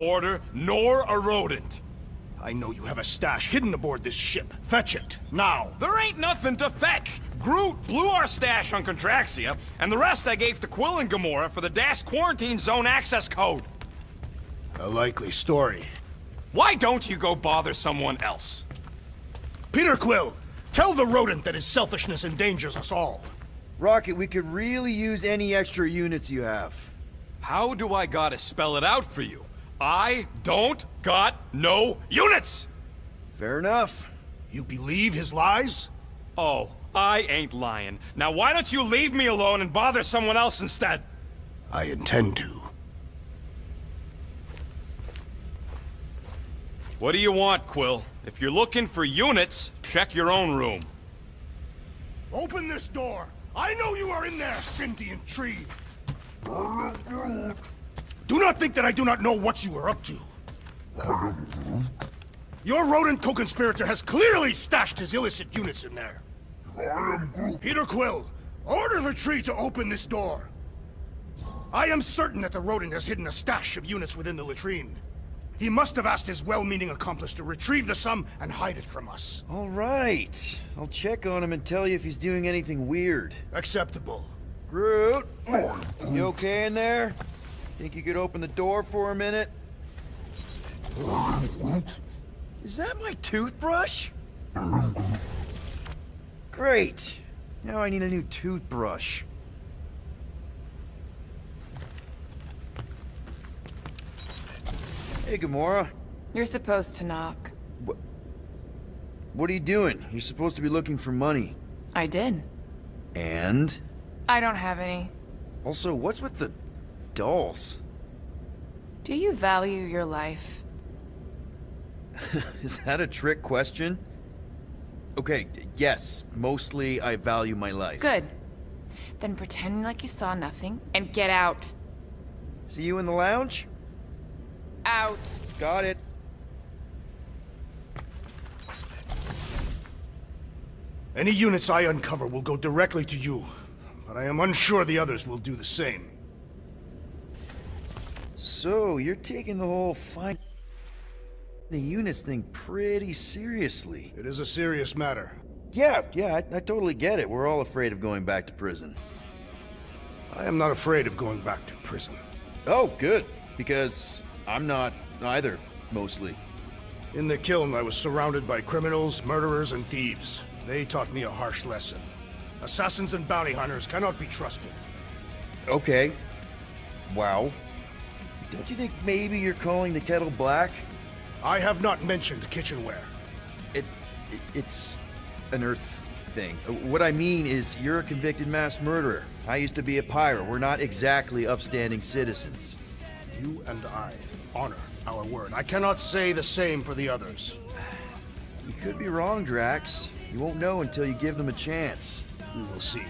order, nor a rodent. I know you have a stash hidden aboard this ship. Fetch it, now. There ain't nothing to fetch. Groot blew our stash on Contraxia, and the rest I gave to Quill and Gamora for the DAS quarantine zone access code. A likely story. Why don't you go bother someone else? Peter Quill, tell the rodent that his selfishness endangers us all. Rocket, we could really use any extra units you have. How do I gotta spell it out for you? I don't got no units! Fair enough. You believe his lies? Oh, I ain't lying. Now why don't you leave me alone and bother someone else instead? I intend to. What do you want, Quill? If you're looking for units, check your own room. Open this door! I know you are in there, sentient tree! Do not think that I do not know what you are up to. Your rodent co-conspirator has clearly stashed his illicit units in there. Peter Quill, order the tree to open this door. I am certain that the rodent has hidden a stash of units within the latrine. He must have asked his well-meaning accomplice to retrieve the sum and hide it from us. All right. I'll check on him and tell you if he's doing anything weird. Acceptable. Groot, you okay in there? Think you could open the door for a minute? Is that my toothbrush? Great. Now I need a new toothbrush. Hey, Gamora. You're supposed to knock. What are you doing? You're supposed to be looking for money. I did. And? I don't have any. Also, what's with the dolls? Do you value your life? Is that a trick question? Okay, yes, mostly I value my life. Good. Then pretend like you saw nothing and get out. See you in the lounge? Out. Got it. Any units I uncover will go directly to you, but I am unsure the others will do the same. So, you're taking the whole find the units thing pretty seriously. It is a serious matter. Yeah, I totally get it. We're all afraid of going back to prison. I am not afraid of going back to prison. Oh, good. Because I'm not either, mostly. In the kiln, I was surrounded by criminals, murderers, and thieves. They taught me a harsh lesson. Assassins and bounty hunters cannot be trusted. Okay. Wow. Don't you think maybe you're calling the kettle black? I have not mentioned kitchenware. It's an Earth thing. What I mean is, you're a convicted mass murderer. I used to be a pirate. We're not exactly upstanding citizens. You and I honor our word. I cannot say the same for the others. You could be wrong, Drax. You won't know until you give them a chance. We will see.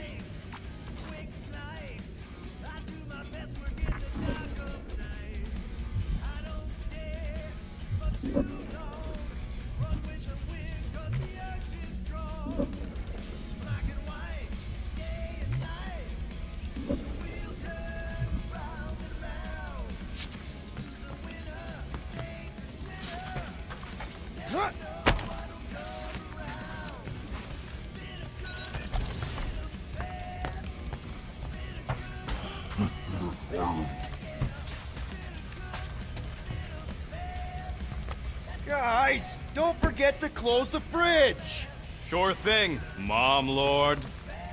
Guys, don't forget to close the fridge! Sure thing, Mom Lord.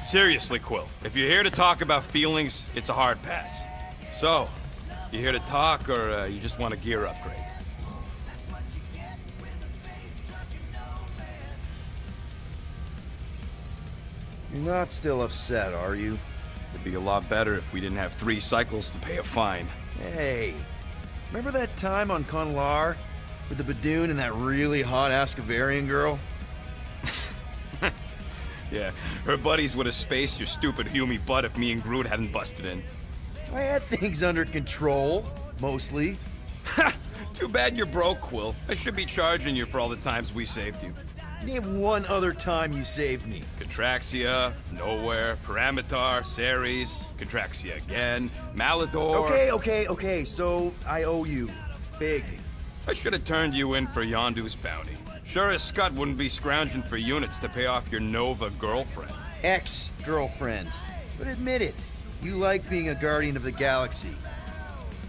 Seriously, Quill, if you're here to talk about feelings, it's a hard pass. So, you here to talk, or you just want a gear upgrade? You're not still upset, are you? It'd be a lot better if we didn't have 3 cycles to pay a fine. Hey, remember that time on Conlar? With the Badoon and that really hot Ascavarian girl? Yeah, her buddies would have spaced your stupid Humy butt if me and Groot hadn't busted in. I had things under control, mostly. Ha! Too bad you're broke, Quill. I should be charging you for all the times we saved you. Name one other time you saved me. Contraxia, Nowhere, Paramitar, Ceres, Contraxia again, Malador... Okay, so I owe you. Big. I should have turned you in for Yondu's bounty. Sure as Scott wouldn't be scrounging for units to pay off your Nova girlfriend. Ex-girlfriend. But admit it, you like being a Guardian of the Galaxy.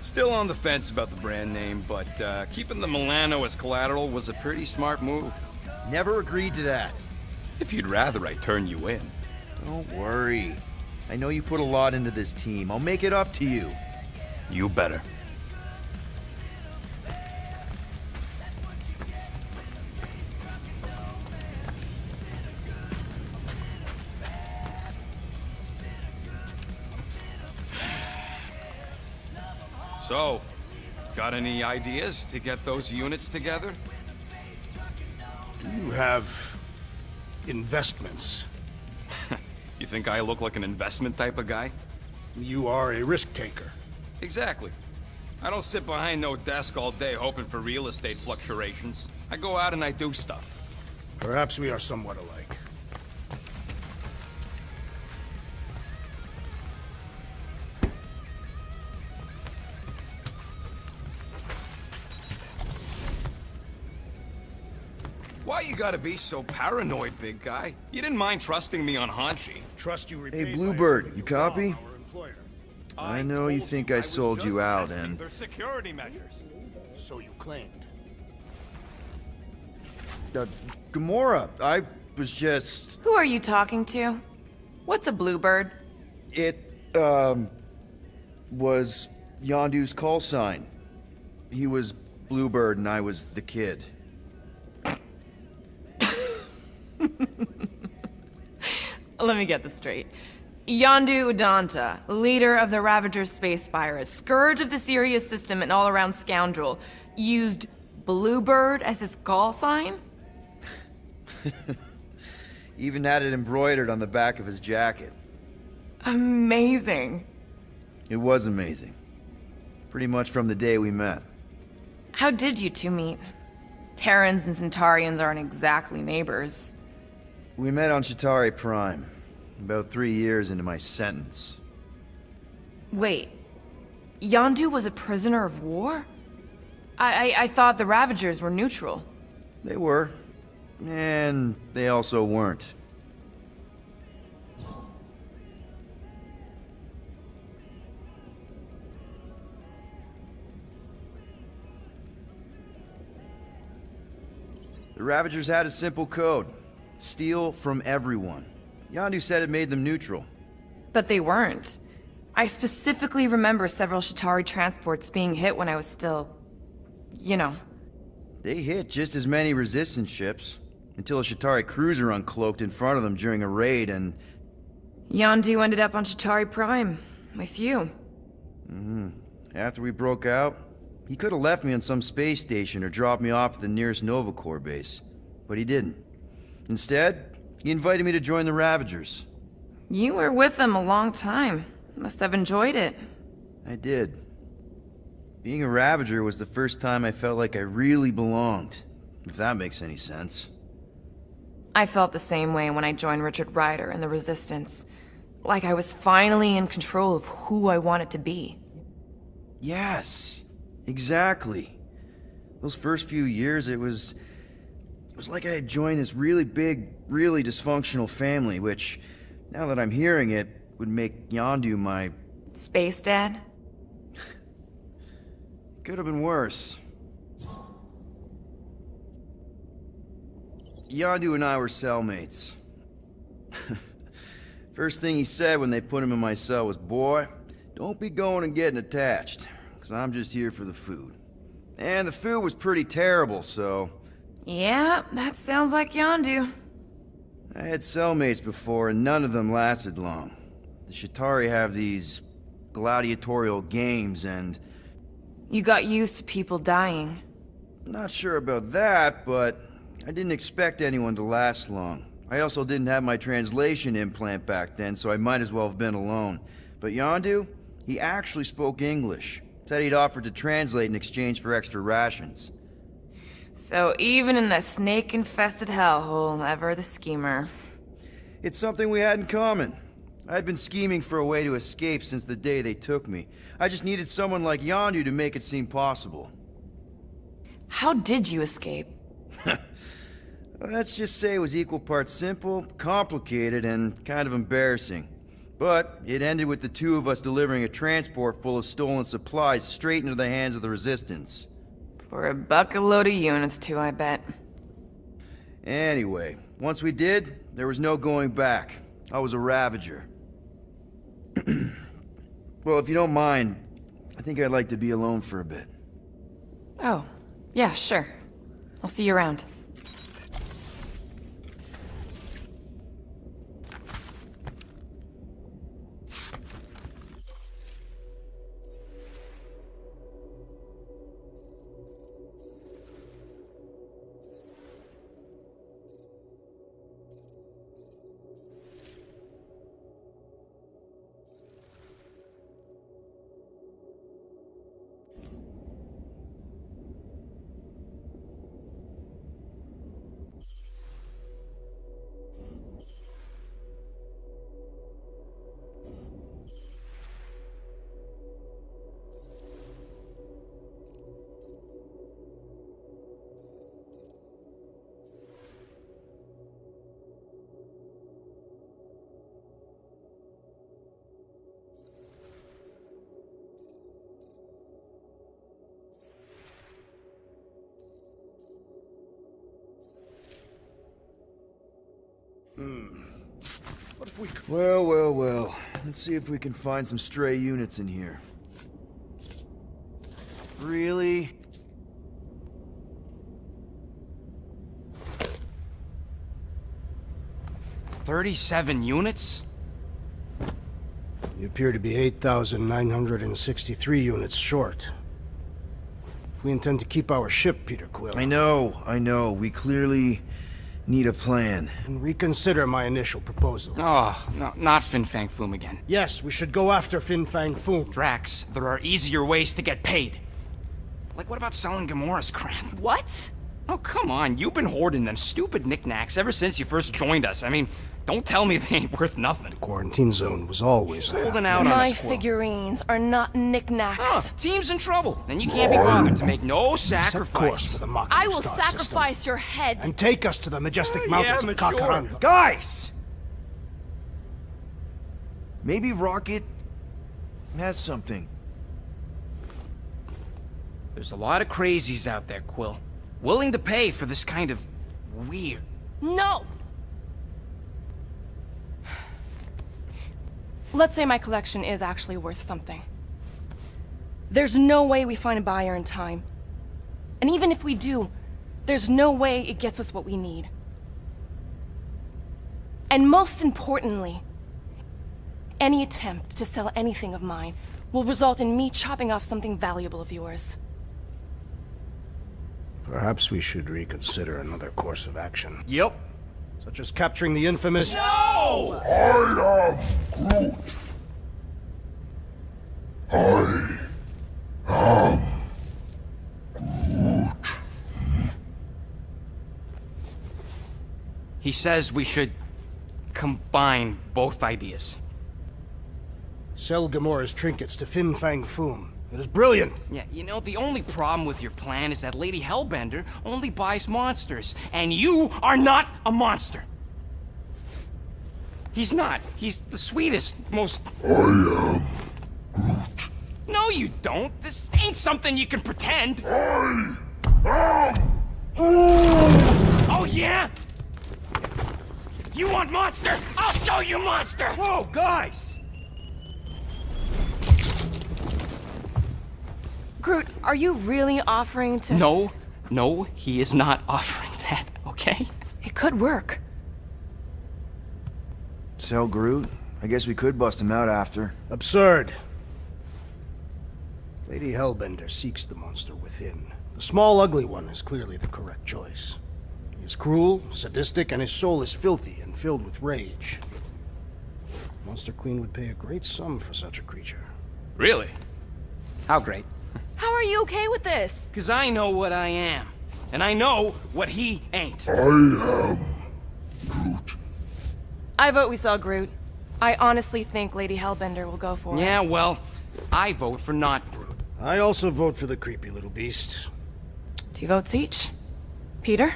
Still on the fence about the brand name, but keeping the Milano as collateral was a pretty smart move. Never agreed to that. If you'd rather I turn you in. Don't worry. I know you put a lot into this team. I'll make it up to you. You better. So, got any ideas to get those units together? Do you have investments? You think I look like an investment type of guy? You are a risk taker. Exactly. I don't sit behind no desk all day hoping for real estate fluctuations. I go out and I do stuff. Perhaps we are somewhat alike. Why you gotta be so paranoid, big guy? You didn't mind trusting me on Hanshi. Trust you Hey, repaid Bluebird, by you copy? our employer. I know you think I sold you out, and... Their security measures. So you claimed. Gamora, I was just... Who are you talking to? What's a bluebird? It, was Yondu's call sign. He was Bluebird and I was the kid. Let me get this straight. Yondu Udanta, leader of the Ravager's space virus, scourge of the Sirius system and all-around scoundrel, used Bluebird as his call sign? Even had it embroidered on the back of his jacket. Amazing. It was amazing. Pretty much from the day we met. How did you two meet? Terrans and Centaurians aren't exactly neighbors. We met on Chitauri Prime, about 3 years into my sentence. Wait, Yondu was a prisoner of war? I thought the Ravagers were neutral. They were, and they also weren't. The Ravagers had a simple code. Steal from everyone. Yondu said it made them neutral. But they weren't. I specifically remember several Chitauri transports being hit when I was still... you know. They hit just as many resistance ships, until a Chitauri cruiser uncloaked in front of them during a raid and... Yondu ended up on Chitauri Prime, with you. After we broke out, he could have left me on some space station or dropped me off at the nearest Nova Corps base. But he didn't. Instead, he invited me to join the Ravagers. You were with them a long time. Must have enjoyed it. I did. Being a Ravager was the first time I felt like I really belonged, if that makes any sense. I felt the same way when I joined Richard Ryder and the Resistance. Like I was finally in control of who I wanted to be. Yes, exactly. Those first few years, it was like I had joined this really big, really dysfunctional family, which, now that I'm hearing it, would make Yondu my... Space Dad? Could have been worse. Yondu and I were cellmates. First thing he said when they put him in my cell was, "Boy, don't be going and getting attached, because I'm just here for the food." And the food was pretty terrible, so... Yeah, that sounds like Yondu. I had cellmates before, and none of them lasted long. The Chitauri have these gladiatorial games, and... You got used to people dying. Not sure about that, but I didn't expect anyone to last long. I also didn't have my translation implant back then, so I might as well have been alone. But Yondu, he actually spoke English. Said he'd offered to translate in exchange for extra rations. So even in the snake-infested hellhole, ever the schemer. It's something we had in common. I'd been scheming for a way to escape since the day they took me. I just needed someone like Yondu to make it seem possible. How did you escape? Let's just say it was equal parts simple, complicated, and kind of embarrassing. But it ended with the two of us delivering a transport full of stolen supplies straight into the hands of the Resistance. For a bucket load of units, too, I bet. Anyway, once we did, there was no going back. I was a Ravager. Well, if you don't mind, I think I'd like to be alone for a bit. Oh, yeah, sure. I'll see you around. What if we... Well. Let's see if we can find some stray units in here. Really? "37 units? You appear to be 8,963 units short. If we intend to keep our ship, Peter Quill... I know. We clearly need a plan. And reconsider my initial proposal. Oh, no, not Fin Fang Foom again. Yes, we should go after Fin Fang Foom. Drax, there are easier ways to get paid. Like, what about selling Gamora's crap? What? Oh, come on, you've been hoarding them stupid knickknacks ever since you first joined us. I mean, don't tell me they ain't worth nothing. Quarantine zone was always there. Holding out on My us, Quill. figurines are not knickknacks. Team's in trouble, and you can't be bothered to make no Set course sacrifice. for the Mach I will star system. sacrifice your head. And take us to the majestic mountains of mature. Kakaranda. Guys! Maybe Rocket has something. There's a lot of crazies out there, Quill. Willing to pay for this kind of weird. No! Let's say my collection is actually worth something. There's no way we find a buyer in time. And even if we do, there's no way it gets us what we need. And most importantly, any attempt to sell anything of mine will result in me chopping off something valuable of yours. Perhaps we should reconsider another course of action. Yep. Such as capturing the infamous... No! He says we should combine both ideas. Sell Gamora's trinkets to Fin Fang Foom. It is brilliant. Yeah, you know, the only problem with your plan is that Lady Hellbender only buys monsters, and you are not a monster. He's not. He's the sweetest, most... I am Groot. No, you don't. This ain't something you can pretend. I am Groot. Oh, yeah? You want monster? I'll show you monster! Whoa, guys! Groot, are you really offering to... No, he is not offering that, okay? It could work. Sell Groot? I guess we could bust him out after. Absurd. Lady Hellbender seeks the monster within. The small, ugly one is clearly the correct choice. He is cruel, sadistic, and his soul is filthy and filled with rage. Monster Queen would pay a great sum for such a creature. Really? How great. How are you okay with this? Because I know what I am. And I know what he ain't. I vote we sell Groot. I honestly think Lady Hellbender will go for it. Yeah, well, I vote for not Groot. I also vote for the creepy little beast. 2 votes each. Peter?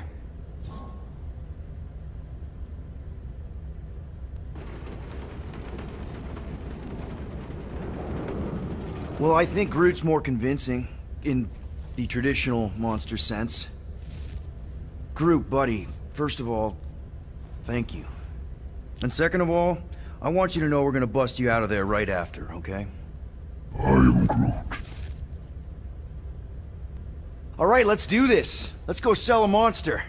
Well, I think Groot's more convincing, in the traditional monster sense. Groot, buddy, first of all, thank you. And second of all, I want you to know we're gonna bust you out of there right after, okay? I am Groot. Alright, let's do this. Let's go sell a monster.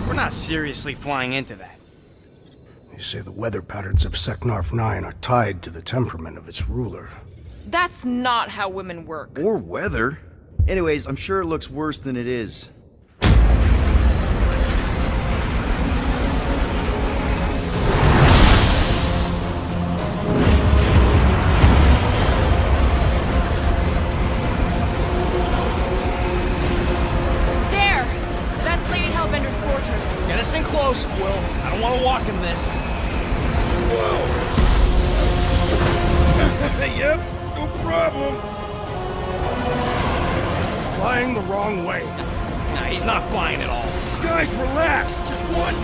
We're not seriously flying into that. They say the weather patterns of Seknarf 9 are tied to the temperament of its ruler. That's not how women work. Or weather. Anyways, I'm sure it looks worse than it is. There! That's Lady Hellbender's fortress. Get us in close, Quill. I don't want to walk in this. Yep, no problem. Flying the wrong way. Nah, he's not flying at all. Guys, relax. Just one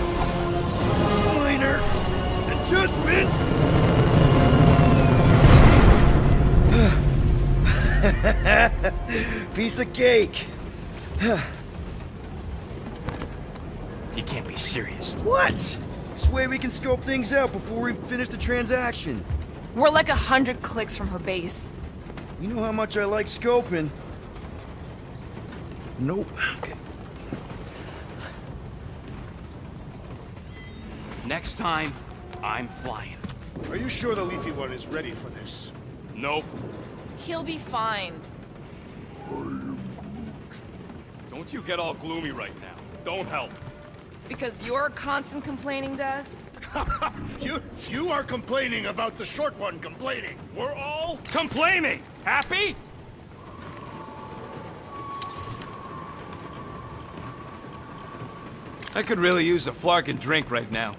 minor adjustment. Piece of cake. You can't be serious. What? This way we can scope things out before we finish the transaction. We're like 100 clicks from her base. You know how much I like scoping. Nope. Okay. Next time, I'm flying. Are you sure the Leafy One is ready for this? Nope. He'll be fine. Don't you get all gloomy right now. Don't help. Because you're constant complaining, Des? You are complaining about the short one complaining. We're all complaining. Happy? I could really use a flarkin' drink right now.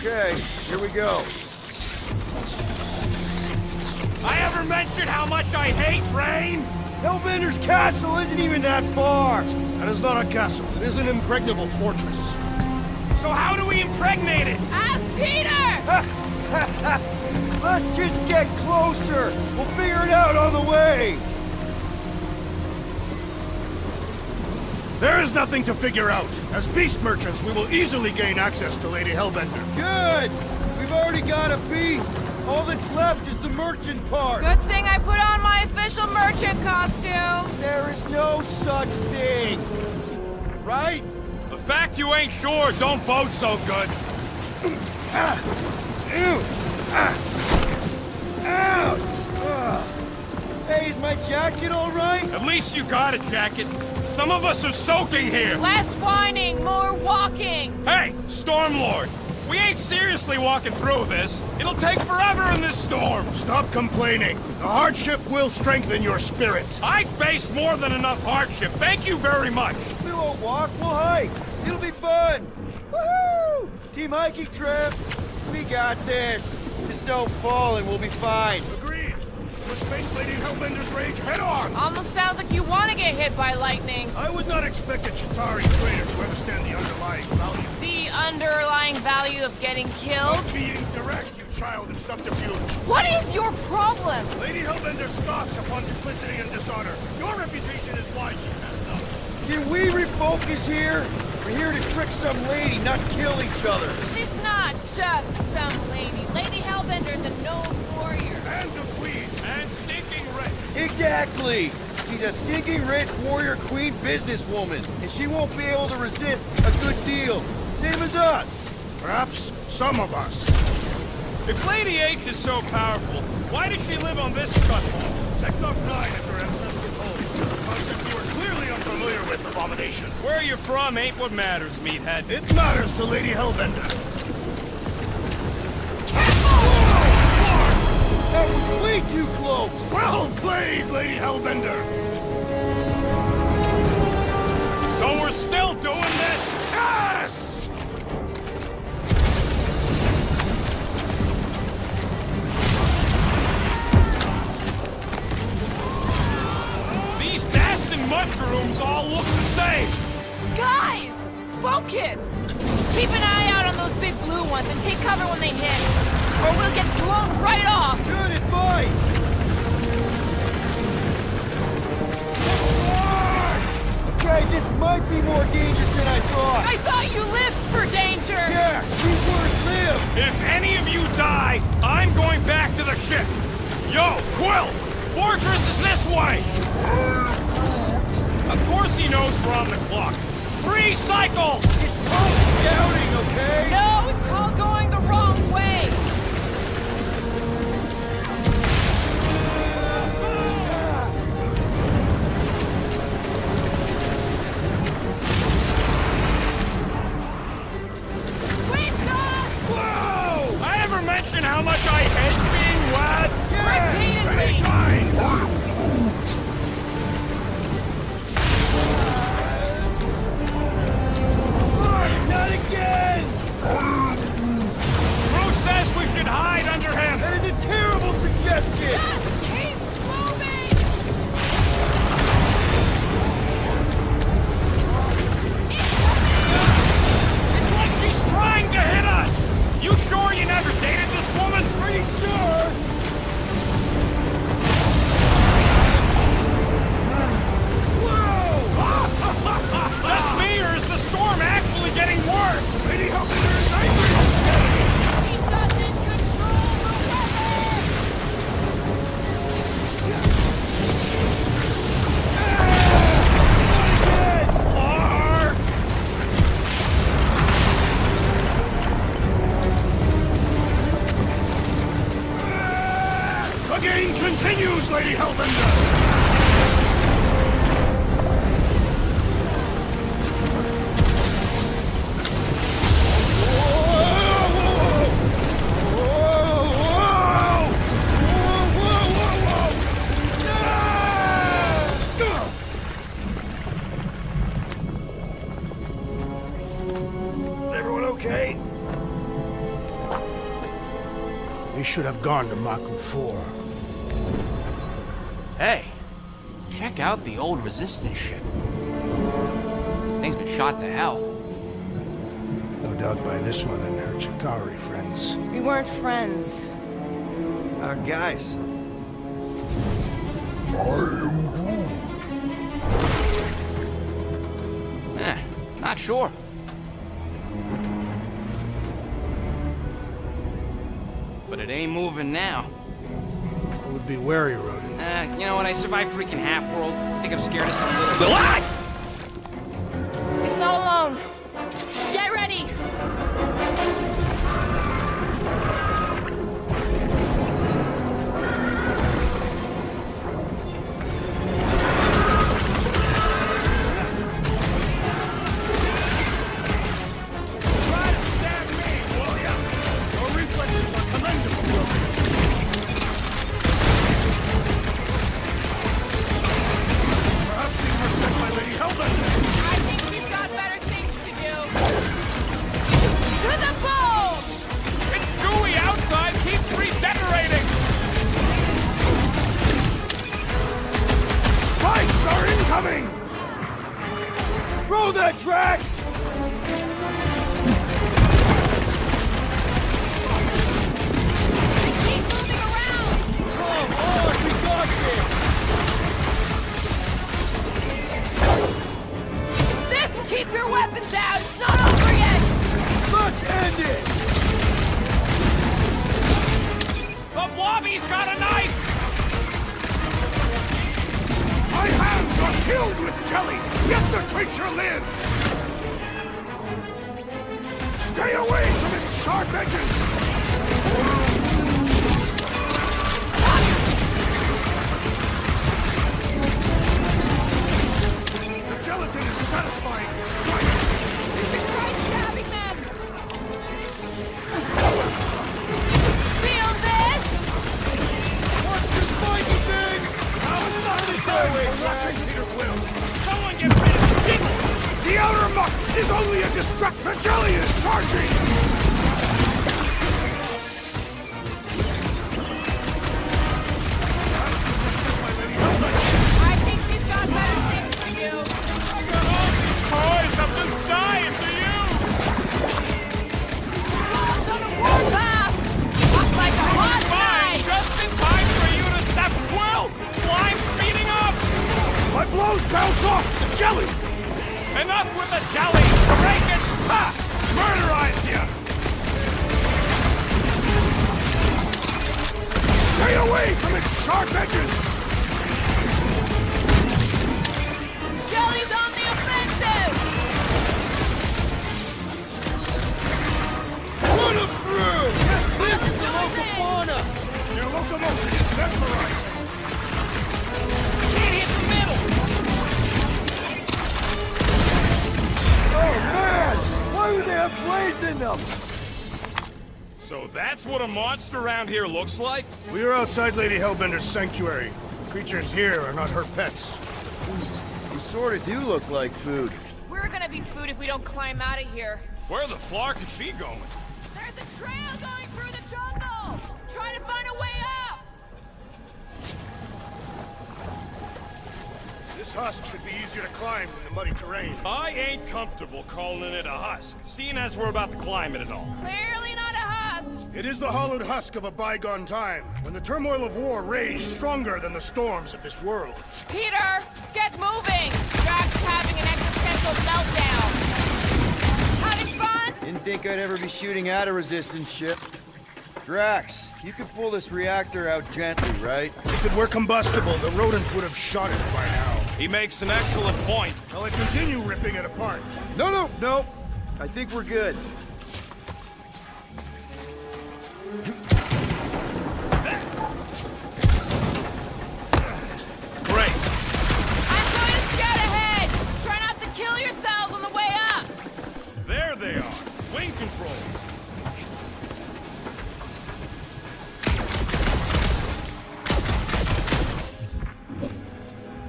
Okay, here we go. I ever mentioned how much I hate rain? Hellbender's castle isn't even that far. That is not a castle. It is an impregnable fortress. So how do we impregnate it? Ask Peter! Let's just get closer. We'll figure it out on the way. There is nothing to figure out. As beast merchants, we will easily gain access to Lady Hellbender. Good. We've already got a beast. All that's left is the merchant part. Good thing I put on my official merchant costume. There is no such thing. Right? The fact you ain't sure don't bode so good. Ouch! Hey, is my jacket all right? At least you got a jacket. Some of us are soaking here. Less whining, more walking. Hey, Stormlord. We ain't seriously walking through this. It'll take forever in this storm. Stop complaining. The hardship will strengthen your spirit. I faced more than enough hardship. Thank you very much. We won't walk, we'll hike. It'll be fun. Woohoo! Team hiking trip. We got this. Just don't fall and we'll be fine. Agreed. Let's face Lady Hellbender's rage head on. Almost sounds like you want to get hit by lightning. I would not expect a Chitauri trader to understand the underlying value. The underlying value of getting killed? Not being direct, you child of subterfuge. What is your problem? Lady Hellbender scoffs upon duplicity and dishonor. Your reputation is why she tests up. Can we refocus here? We're here to trick some lady, not kill each other. She's not just some lady. Lady Hellbender's a known warrior. And the queen. And stinking rich. Exactly! She's a stinking rich warrior queen businesswoman, and she won't be able to resist a good deal. Same as us. Perhaps some of us. If Lady H is so powerful, why does she live on this scuttle? Seknarf 9 is her ancestral home. A concept you are clearly unfamiliar with, Abomination. Where you're from ain't what matters, meathead. It matters to Lady Hellbender. way too close! Well played, Lady Hellbender! So we're still doing this? Yes! These dasting mushrooms all look the same. Guys! Focus! Keep an eye out on those big blue ones and take cover when they hit. Or we'll get blown right off! Good advice! Okay, this might be more dangerous than I thought. I thought you lived for danger! Yeah, keyword live! If any of you die, I'm going back to the ship. Yo, Quill! Fortress is this way! Of course he knows we're on the clock. 3 cycles! It's called scouting, okay? No, it's called going the wrong way! Whoa! I ever mention how much I hate being wet? Repeatedly! Not again! Groot says we should hide under him! That is a terrible suggestion! Just keep moving! It's like she's trying to hit us! You sure you never dated this woman? Pretty sure! Just me, or is the storm actually getting worse? Lady Hellbender is angry this day! She doesn't control the weather! Clark! The game continues, Lady Hellbender! Everyone okay? We should have gone to Maku 4. Hey, check out the old resistance ship. Thing's been shot to hell. No doubt by this one and her Chitauri friends. We weren't friends. Guys. Not sure. But it ain't moving now. I would be wary, Rodin. You know what? I survived freaking Half-World. I think I'm scared of some little... What? It's not alone. Get ready! Try to stab me, will ya? Your reflexes are commendable. Perhaps these were sent by Lady Hellbender. I think we've got better things to do. To the bowl! It's gooey outside, keeps regenerating! Spikes are incoming! Throw that, Drax! Keep moving around! Come on, we got this! This will keep your weapons out! It's not over yet! Let's end it! The Blobby's got a knife! My hands are filled with jelly, yet the creature lives! Stay away from its sharp edges! The gelatin is satisfying! Strike! We should try stabbing them! Feel this? What's outer muck is only a distract. The jelly is charging! I think she's got better things for you. I got all these toys. I'm just dying for you. Walls on a warpath! Up like a hot Fine, knife! just in time for you to step well. Slime speeding up. My blows bounce off the jelly! Enough with the jelly. Sarakas, ha! Murderized you. Stay away from its sharp edges! Jelly's on the offensive! Put him through! This is the local fauna! Your locomotion is mesmerizing! Can't hit the middle. Oh man! Why would they have blades in them? So that's what a monster around here looks like? We are outside Lady Hellbender's sanctuary. Creatures here are not her pets. They sort of do look like food. We're gonna be food if we don't climb out of here. Where the flark is she going? There's a trail going through the jungle! Try to find a way up! This husk should be easier to climb than the muddy terrain. I ain't comfortable calling it a husk, seeing as we're about to climb it and all. Clearly not a husk! It is the hollowed husk of a bygone time, when the turmoil of war raged stronger than the storms of this world. Peter, get moving! Drax having an existential meltdown. Having fun? Didn't think I'd ever be shooting at a resistance ship. Drax, you could pull this reactor out gently, right? If it were combustible, the rodents would have shot it by now. He makes an excellent point. Shall I continue ripping it apart? No. I think we're good. Great. I'm going to scout ahead! Try not to kill yourselves on the way up! There they are. Wing controls.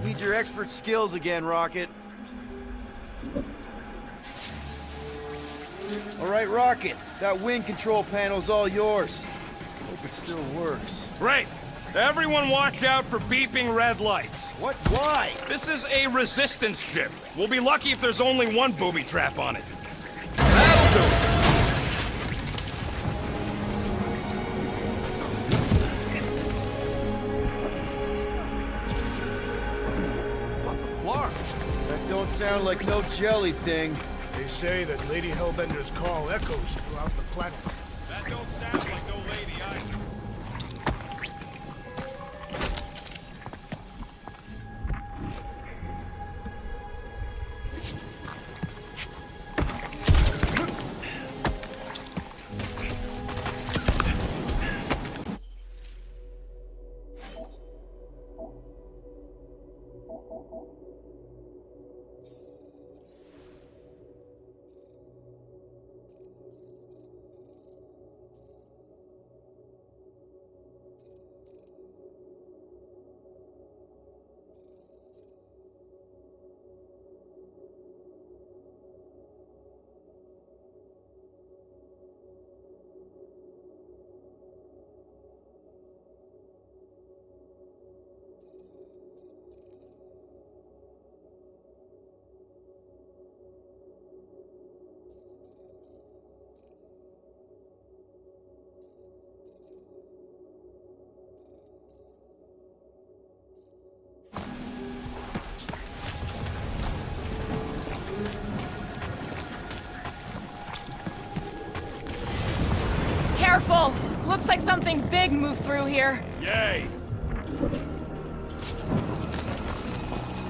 Need your expert skills again, Rocket. All right, Rocket. That wing control panel's all yours. Hope it still works. Great. Everyone watch out for beeping red lights. What? Why? This is a resistance ship. We'll be lucky if there's only one booby trap on it. That'll do. That don't sound like no jelly thing. They say that Lady Hellbender's call echoes throughout the planet. That don't sound like no lady either. Careful! Looks like something big moved through here. Yay!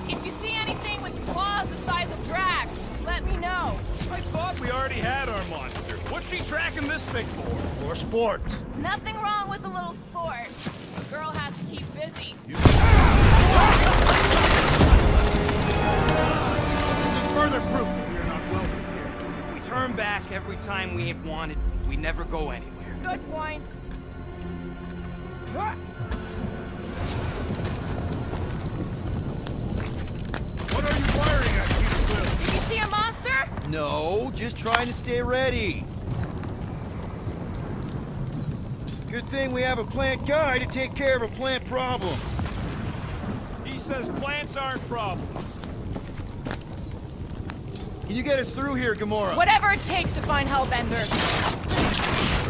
If you see anything with claws the size of Drax, let me know. I thought we already had our monster. What's she tracking this thing for? For sport. Nothing wrong with a little sport. A girl has to keep busy. This is further proof that we are not welcome here. If we turn back every time we ain't wanted, we never go anywhere. Good point. What are you firing at, Peter Quill? If you see a monster No, just trying to stay ready. Good thing we have a plant guy to take care of a plant problem. He says plants aren't problems. Can you get us through here, Gamora? Whatever it takes to find Hellbender.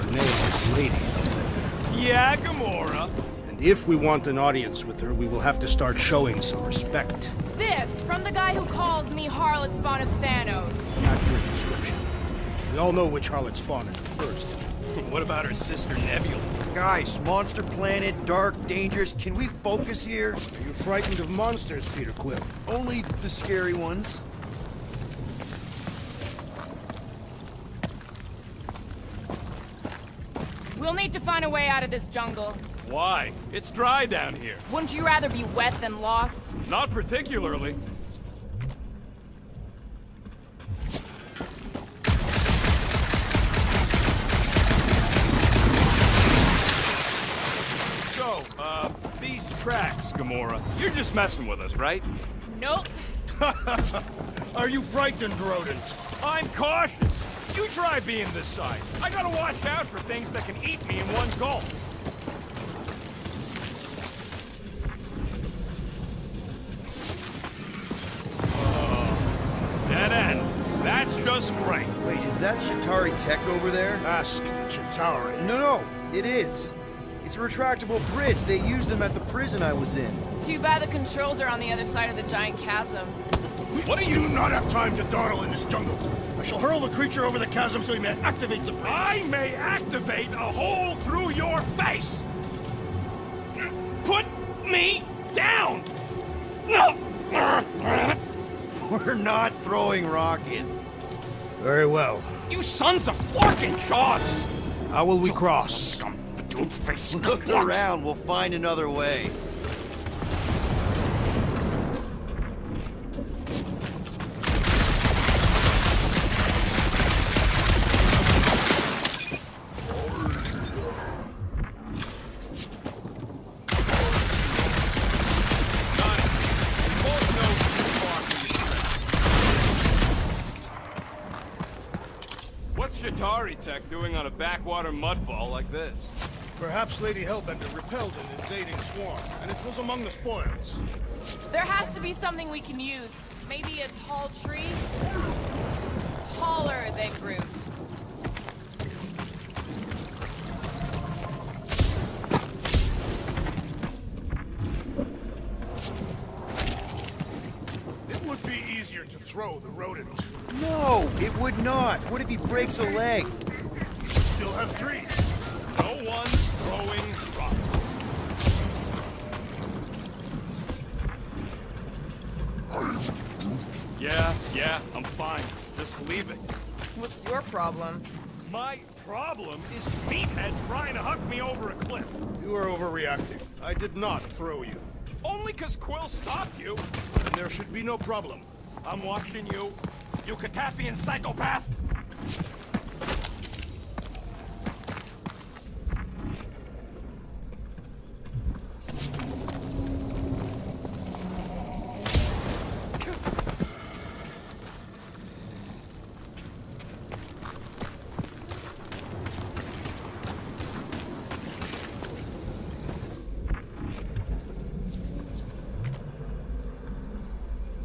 Her name is Lady. Yeah, Gamora. And if we want an audience with her, we will have to start showing some respect. This, from the guy who calls me Harlot Spawn of Thanos. Accurate description. We all know which harlot spawned her first. What about her sister Nebula? Guys, monster planet, dark, dangerous. Can we focus here? Are you frightened of monsters, Peter Quill? Only the scary ones. We'll need to find a way out of this jungle. Why? It's dry down here. Wouldn't you rather be wet than lost? Not particularly. So, these tracks, Gamora, you're just messing with us, right? Nope. Are you frightened, rodent? I'm cautious. You try being this size. I gotta watch out for things that can eat me in one gulp. Dead end. That's just great. Wait, is that Shatari tech over there? Ask the Chitauri. No, it is. It's a retractable bridge. They used them at the prison I was in. Too bad the controls are on the other side of the giant chasm. What do you not have time to dawdle in this jungle? I shall hurl the creature over the chasm so he may activate the bridge. I may activate a hole through your face. Put me down. We're not throwing rockets. Very well. You sons of forking chogs! How will we cross? Look around. We'll find another way. What's Shatari tech doing on a backwater mudball like this? Perhaps Lady Hellbender repelled an invading swarm, and it was among the spoils. There has to be something we can use. Maybe a tall tree? Taller than Groot. It would be easier to throw the rodent. No, it would not. What if he breaks a leg? You still have three. No one's throwing rock. Yeah, I'm fine. Just leave it. What's your problem? My problem is Meathead trying to huck me over a cliff. You are overreacting. I did not throw you. Only 'cause Quill stopped you. And there should be no problem. I'm watching you, you Catastrophic psychopath.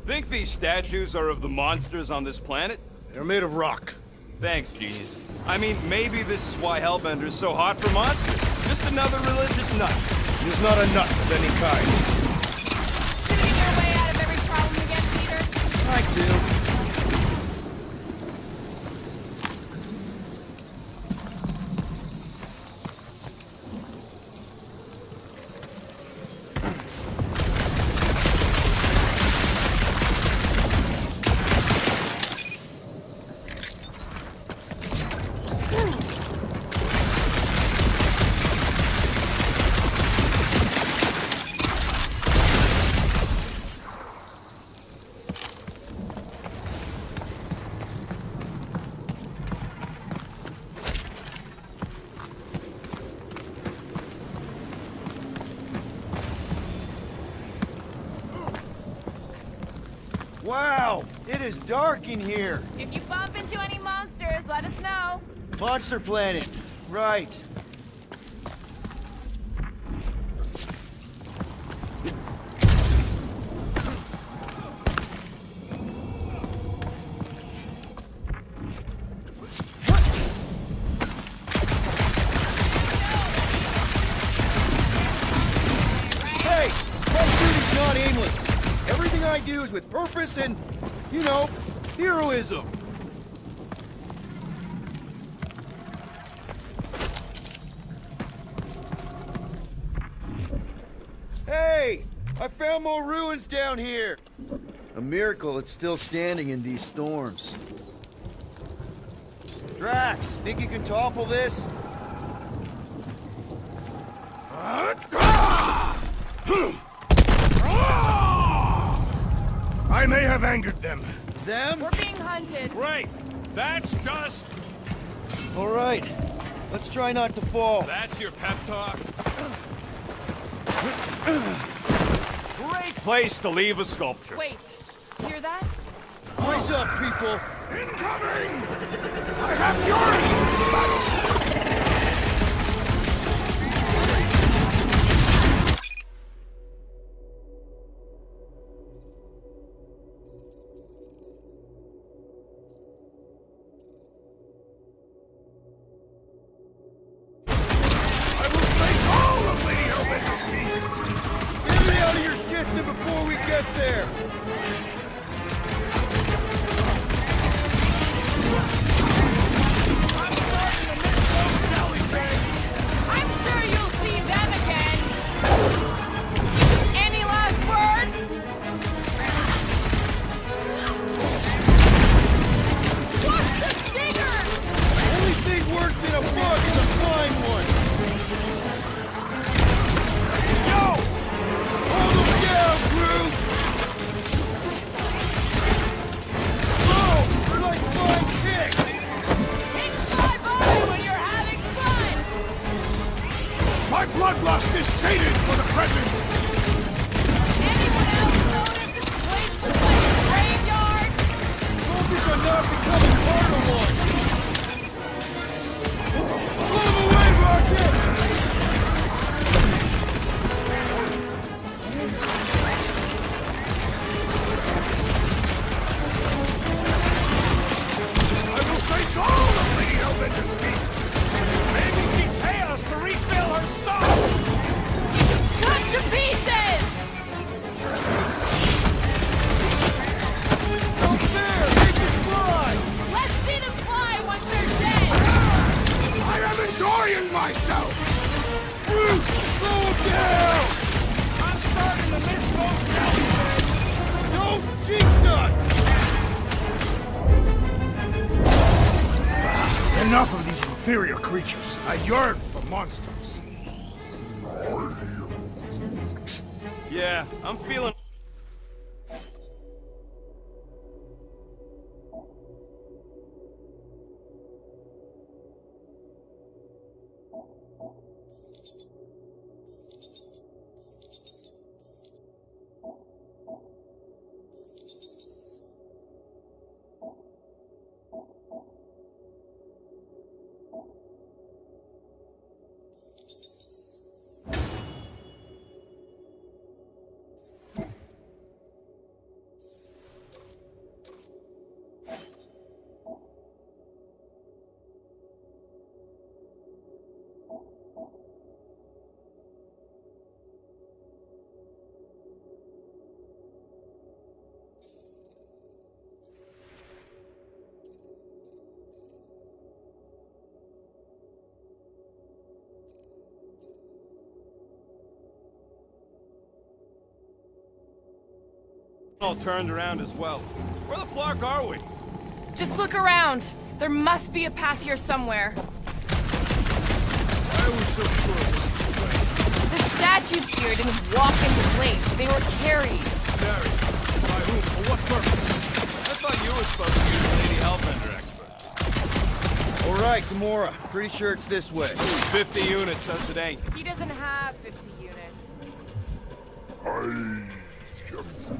Think these statues are of the monsters on this planet? They're made of rock. Thanks, genius. I mean, maybe this is why Hellbender's so hot for monsters. Just another religious nut. It is not a nut of any kind. Shooting your way out of every problem again, Peter? I do. Wow, it is dark in here. If you bump into any monsters, let us know. Monster Planet. Right. Hey, my shooting's not aimless. Everything I do is with purpose and, you know, heroism. Hey! I found more ruins down here! A miracle it's still standing in these storms. Drax, think you can topple this? I may have angered them. Them? We're being hunted. Great. That's just... Alright, let's try not to fall. That's your pep talk? great place to leave a sculpture. Wait, hear that? Rise up, people! Incoming! I have yours in this battle! I will face all of Lady Hellbender's beasts! Get me out of your system before we get there! I'm sure you'll see them again. Any last words? What's the stingers? Only thing worse than a bug is a flying one! Yo! Hold them down, Groot! Oh! They're like flying ticks! Ticks fly by when you're having fun. My bloodlust is sated for the present! Anyone else notice this place looks like a graveyard? Focus on not becoming part of one! Pull them away, Rocket! I will face all of Lady Hellbender's beasts! Maybe she'd pay us to refill her stock. Cut to pieces! Don't fair! Make it fly! Let's see them fly once they're dead! I am enjoying myself! Groot! Slow them down! I'm starting to miss those jellyfish. Don't jinx us! Enough of these inferior creatures. I yearn for monsters. Yeah, I'm feeling... all turned around as well. Where the flark are we? Just look around. There must be a path here somewhere. Why are we so sure this is the way? The statues here didn't walk into flames. They were carried. Carried. By whom? For what purpose? I thought you were supposed to be the Lady Hellbender expert. Alright, Gamora. Pretty sure it's this way. 50 units says it ain't. He doesn't have 50 units.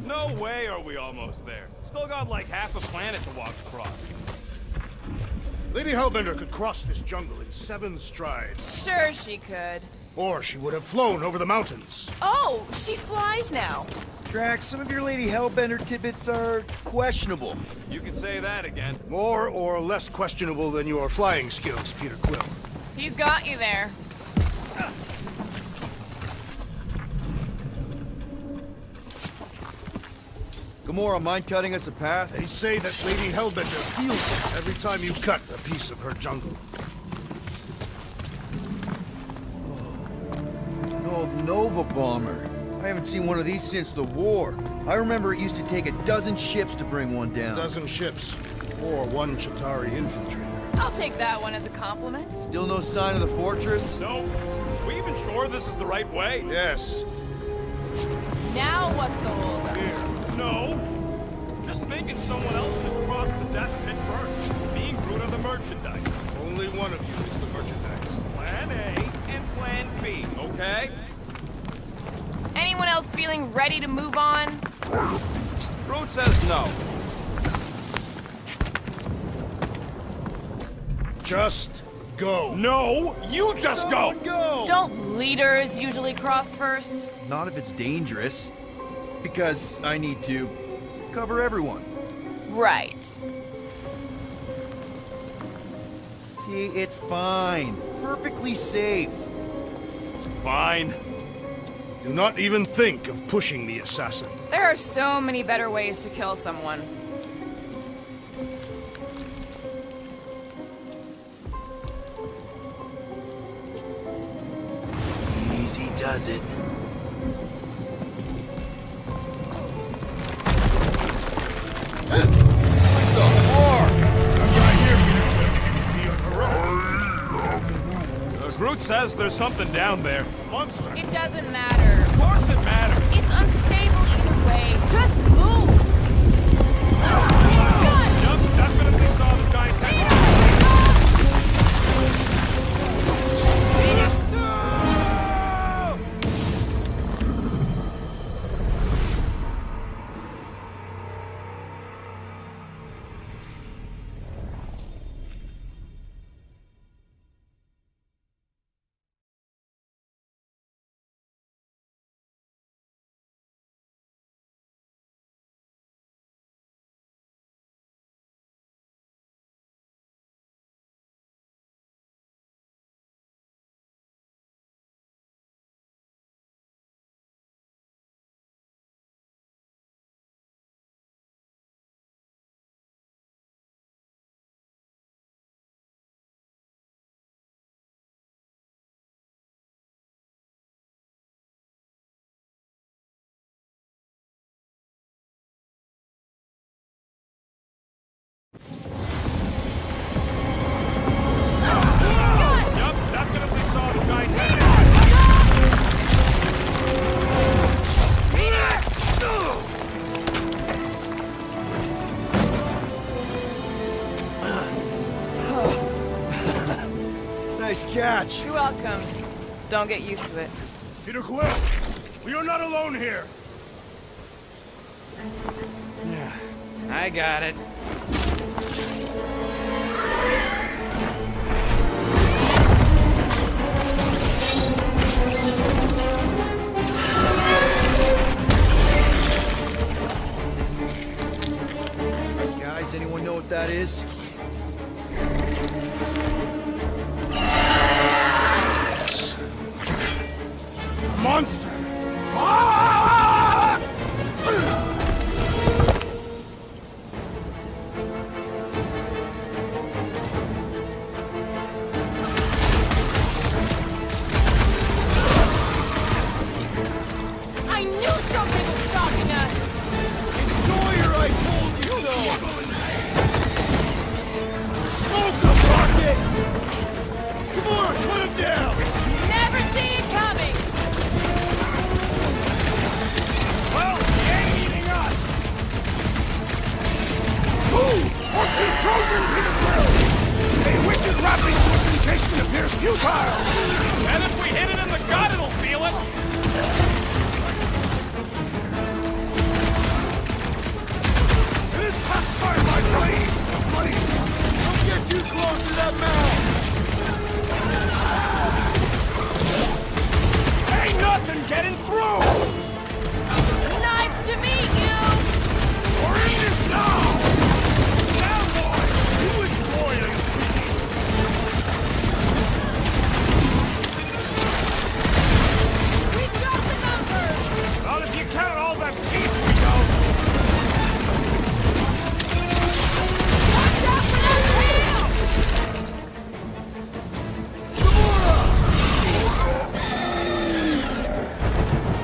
No way are we almost there. Still got like half a planet to walk across. Lady Hellbender could cross this jungle in 7 strides. Sure she could. Or she would have flown over the mountains. Oh, she flies now. Drax, some of your Lady Hellbender tidbits are questionable. You can say that again. More or less questionable than your flying skills, Peter Quill. He's got you there. Gamora, mind cutting us a path? They say that Lady Hellbender feels it every time you cut a piece of her jungle. An old Nova bomber. I haven't seen one of these since the war. I remember it used to take a dozen ships to bring one down. A dozen ships, or 1 Chitauri infiltrator. I'll take that one as a compliment. Still no sign of the fortress? No. Are we even sure this is the right way? Yes. Now what's the holdup? Here. No. Just thinking someone else should cross the death pit first. Being Groot of the merchandise. Only one of you is the merchandise. Plan A and Plan B, okay? Anyone else feeling ready to move on? Groot says no. Just go. No, you just go. Don't leaders usually cross first? Not if it's dangerous. Because I need to cover everyone. Right. See, it's fine. Perfectly safe. Fine. Do not even think of pushing me, assassin. There are so many better ways to kill someone. Easy does it. Groot says there's something down there. Monster. It doesn't matter. Of course it matters. It's unstable either way. Just move! Scott! Yep, definitely saw the giant tentacle. Yep, definitely saw the giant tentacle. Nice catch. You're welcome. Don't get used to it. Peter Quill, we are not alone here. I got it. Guys, anyone know what that is? Monster! I knew something was stalking us! Sawyer, I told you so! Smoke him, Rocket! Come on, put him down! Never see it coming! Well, he ain't eating us! Move! Or keep frozen, Peter Quill! A wicked rapping to its encasement appears futile! And if we hit it in the gut, it'll feel it. getting through! Nice to meet you! We're in this now! Now, boy! To which boy are you speaking? We got the numbers! Not if you count all that beef we go! Watch out for that tail!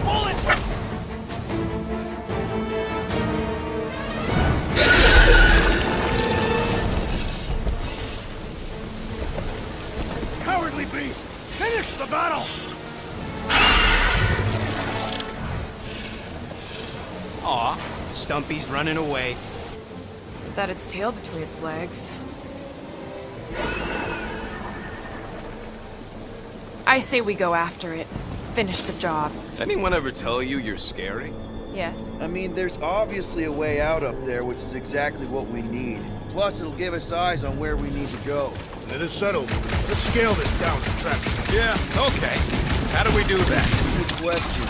Bullets! Cowardly beast! Finish the battle! Aw, Stumpy's running away. That its tail between its legs. I say we go after it. Finish the job. Anyone ever tell you you're scary? Yes. I mean, there's obviously a way out up there, which is exactly what we need. Plus, it'll give us eyes on where we need to go. It is settled. Let's scale this down contraption. Yeah, okay. How do we do that? Good question.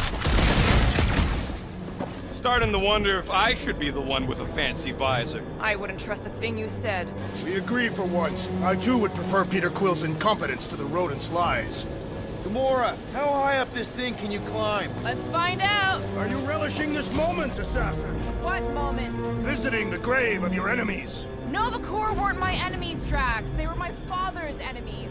Starting to wonder if I should be the one with a fancy visor. I wouldn't trust a thing you said. We agree for once. I too would prefer Peter Quill's incompetence to the rodent's lies. Gamora, how high up this thing can you climb? Let's find out! Are you relishing this moment, assassin? What moment? Visiting the grave of your enemies. Nova Corps weren't my enemies, Drax. They were my father's enemies.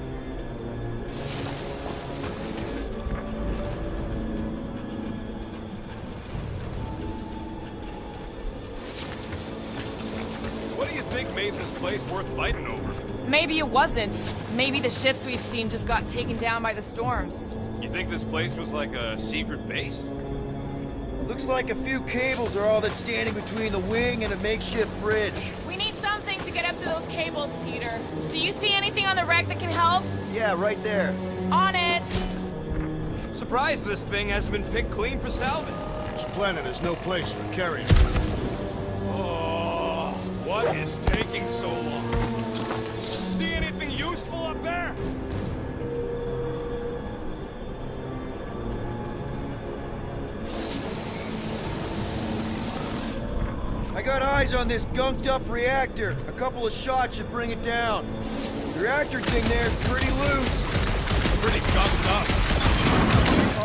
What do you think made this place worth fighting over? Maybe it wasn't. Maybe the ships we've seen just got taken down by the storms. You think this place was like a secret base? Looks like a few cables are all that's standing between the wing and a makeshift bridge. We need something to get up to those cables, Peter. Do you see anything on the wreck that can help? Yeah, right there. On it! Surprised this thing hasn't been picked clean for salvage. This planet is no place for carriers. Oh, what is taking so long? See anything useful up there? I got eyes on this gunked up reactor. A couple of shots should bring it down. The reactor thing there is pretty loose. Pretty gunked up.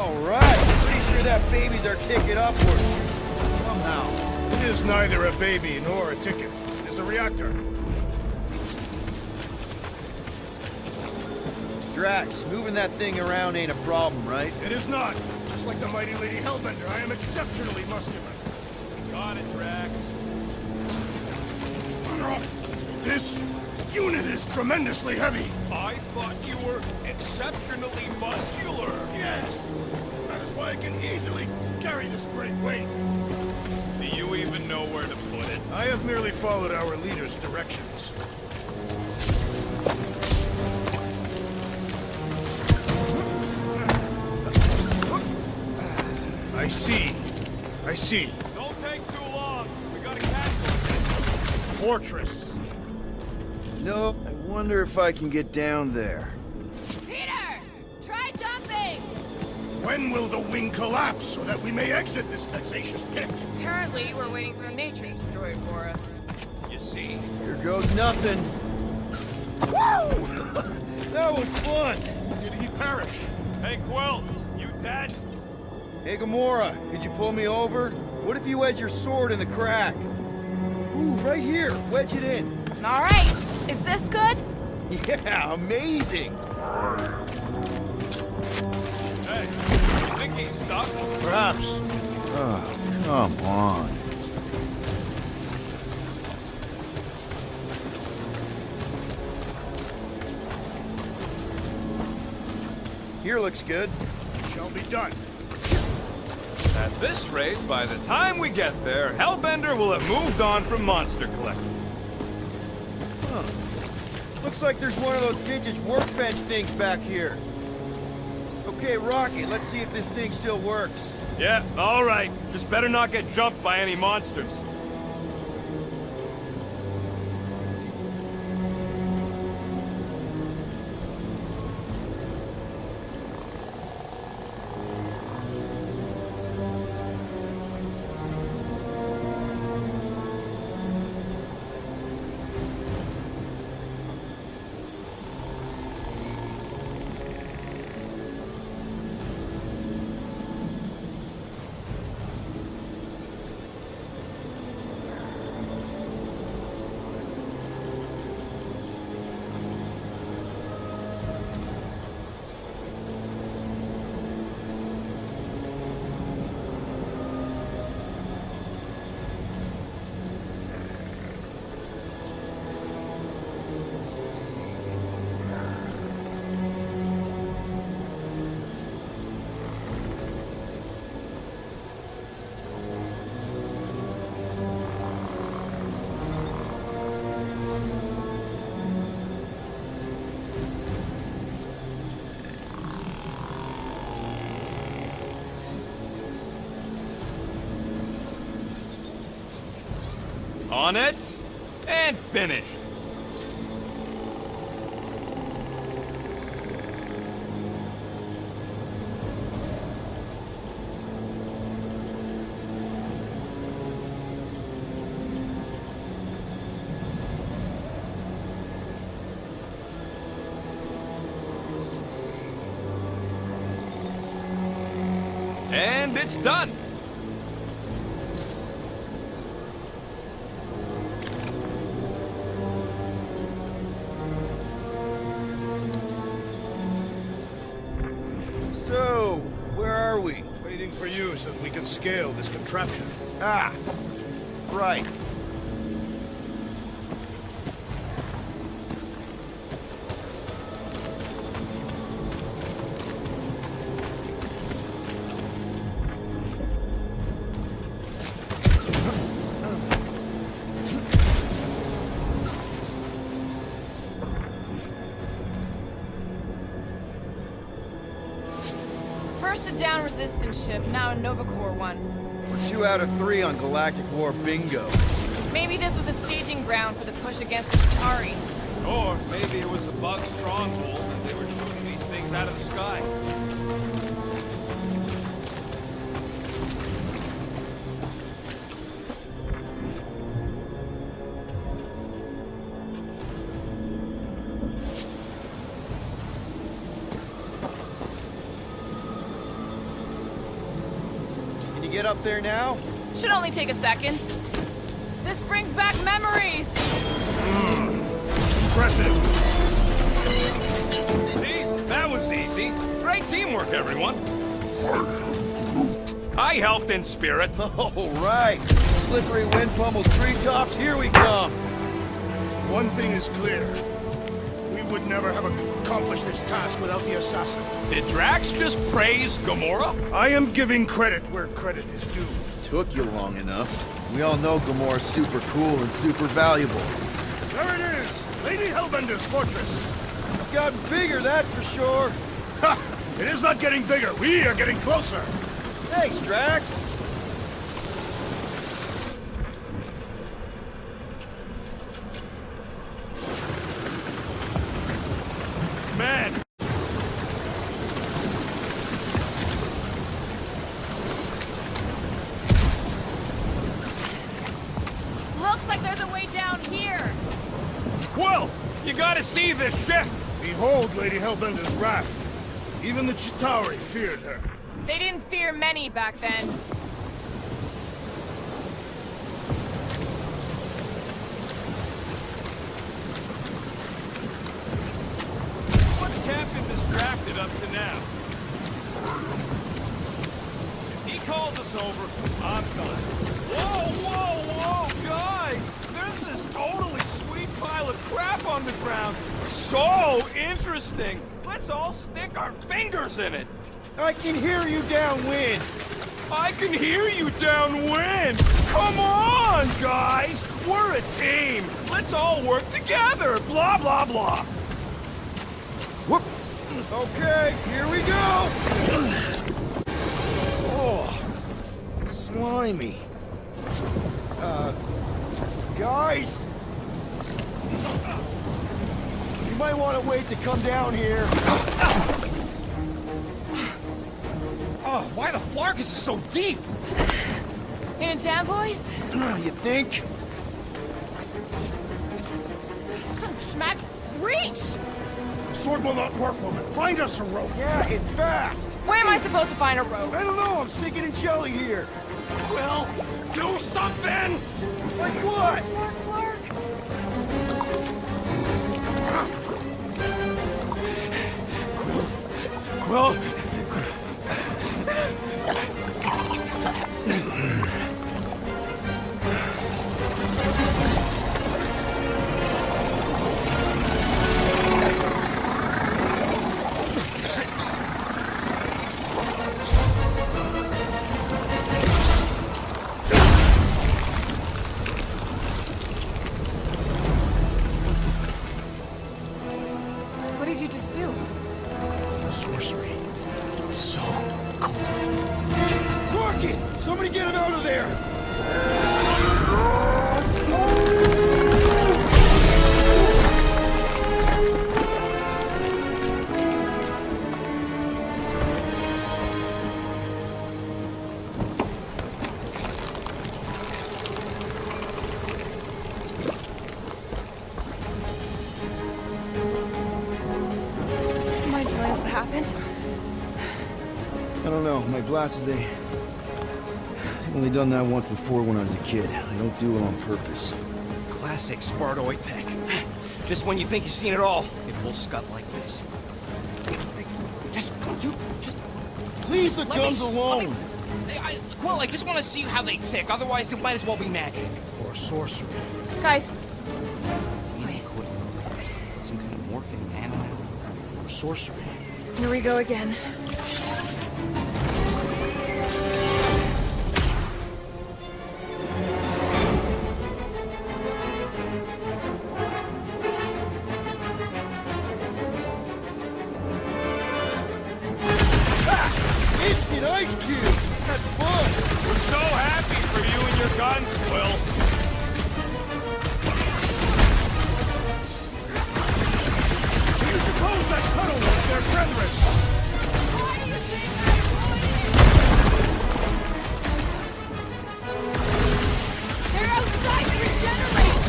All right. Pretty sure that baby's our ticket upward. Somehow. It is neither a baby nor a ticket. It is a reactor. Drax, moving that thing around ain't a problem, right? It is not. Just like the mighty Lady Hellbender, I am exceptionally muscular. Got it, Drax. This unit is tremendously heavy. I thought you were exceptionally muscular. Yes. That is why I can easily carry this great weight. Do you even know where to put it? I have merely followed our leader's directions. I see. I see. Don't take too long. We gotta catch it. Fortress. No, I wonder if I can get down there. Peter! Try jumping! When will the wing collapse so that we may exit this vexatious pit? Apparently, we're waiting for nature to destroy it for us. You see? Here goes nothing. Woo! That was fun. Did he perish? Hey, Quill, you dead? Hey, Gamora, could you pull me over? What if you wedge your sword in the crack? Ooh, right here. Wedge it in. All right. Is this good? Yeah, amazing. Hey, you think he's stuck? Perhaps. Oh, come on. Here looks good. Shall be done. At this rate, by the time we get there, Hellbender will have moved on from Monster Collector. Huh. Looks like there's one of those vintage workbench things back here. Okay, Rocket, let's see if this thing still works. Yeah, all right. Just better not get jumped by any monsters. On it, and finished. And it's done. So, where are we? Waiting for you so that we can scale this contraption. Ah, right. First a down resistance ship, now a Nova Corps one. We're 2 out of 3 on Galactic War bingo. Maybe this was a staging ground for the push against the Chitauri. Or maybe it was a bug stronghold and they were shooting these things out of the sky. Can you get up there now? Should only take a second. This brings back memories. Impressive. See? That was easy. Great teamwork, everyone. I helped in spirit. All right. Slippery wind pummeled treetops, here we come. One thing is clear. We would never have accomplished this task without the assassin. Did Drax just praise Gamora? I am giving credit where credit is due. Took you long enough. We all know Gamora's super cool and super valuable. There it is! Lady Hellbender's fortress! It's gotten bigger, that's for sure. Ha! It is not getting bigger. We are getting closer. Thanks, Drax. Man, Looks like there's a way down here. Quill, you gotta see this ship. Behold Lady Hellbender's wrath. Even the Chitauri feared her. They didn't fear many back then. What's Captain distracted up to now? If he calls us over, I'm done. Whoa, whoa, whoa, guys! There's this totally sweet pile of crap on the ground. So interesting. Let's all stick our fingers in it. I can hear you downwind. I can hear you downwind! Come on, guys! We're a team! Let's all work together! Blah, blah, blah! Whoop. Okay, here we go. Oh, slimy. Guys? You might want to wait to come down here. Oh, why the flark is so deep? In a jam, boys? You think? Some schmack reach! The sword will not work, woman. Find us a rope. Yeah, and fast. Where am I supposed to find a rope? I don't know, I'm sinking in jelly here. Well, do something! Like what? Flark, flark. Quill, What did you just do? Sorcery. So cold. Rocket! Somebody get him out of there! glasses, they only done that once before when I was a kid. I don't do it on purpose. Classic Spartoid tech. Just when you think you've seen it all, it will scut like this. Just, Leave the let guns me, alone! Quill, I just want to see how they tick. Otherwise, it might as well be magic. Or sorcery. Guys, DNA code. Some kind of morphing, man. Or sorcery. here we go again. Instant ice cube! That's fun! We're so happy for you and your guns, Quill. Do you suppose that tunnel was their brethren? They're outside to regenerate!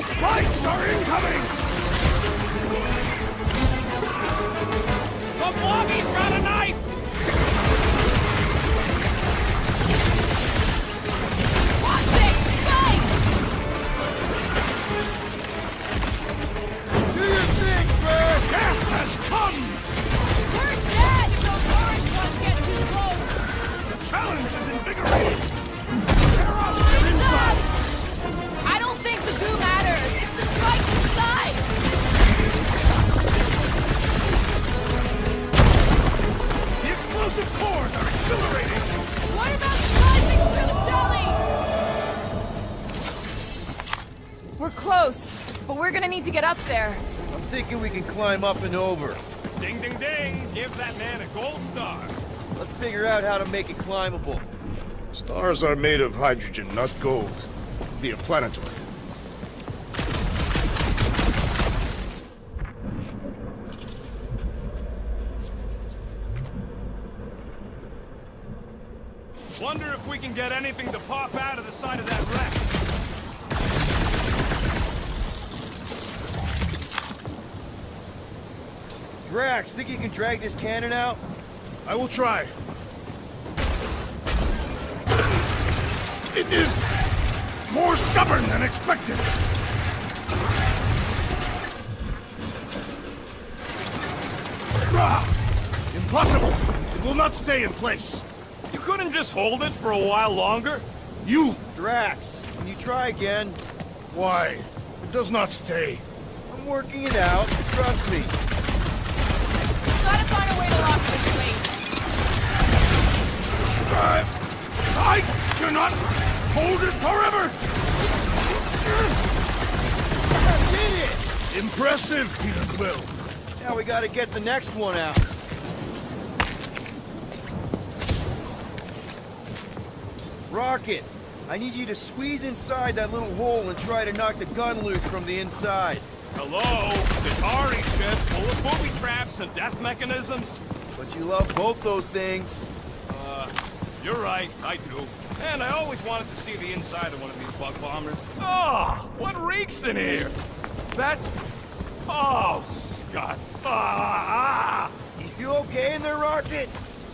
Spikes are incoming! The Blobby's got a knife! Watch it! Guys! Do your thing, Drax! Death has come! We're dead if those orange ones get too close! The challenge is invigorating! They're out there inside! I don't think the goo matters. It's the spikes inside. The explosive cores are exhilarating! What about slicing through the jelly? We're close, but we're gonna need to get up there. I'm thinking we can climb up and over. Ding, ding, ding! Give that man a gold star. Let's figure out how to make it climbable. Stars are made of hydrogen, not gold. Be a planetoid. Wonder if we can get anything to pop out of the side of that wreck. Drax, think you can drag this cannon out? I will try. It is more stubborn than expected. Ah, impossible! It will not stay in place. You couldn't just hold it for a while longer? You, Drax, can you try again? why? It does not stay. I'm working it out. Trust me. Gotta find a way to lock this place. I cannot hold it forever! I did it! Impressive, Peter Quill. Now we gotta get the next one out. Rocket, I need you to squeeze inside that little hole and try to knock the gun loose from the inside. Hello? Atari ship full of booby traps and death mechanisms? But you love both those things. You're right, I do. And I always wanted to see the inside of one of these bug bombers. Oh, what reeks in here? That's... Oh, Scott. Ah! You okay in there, Rocket?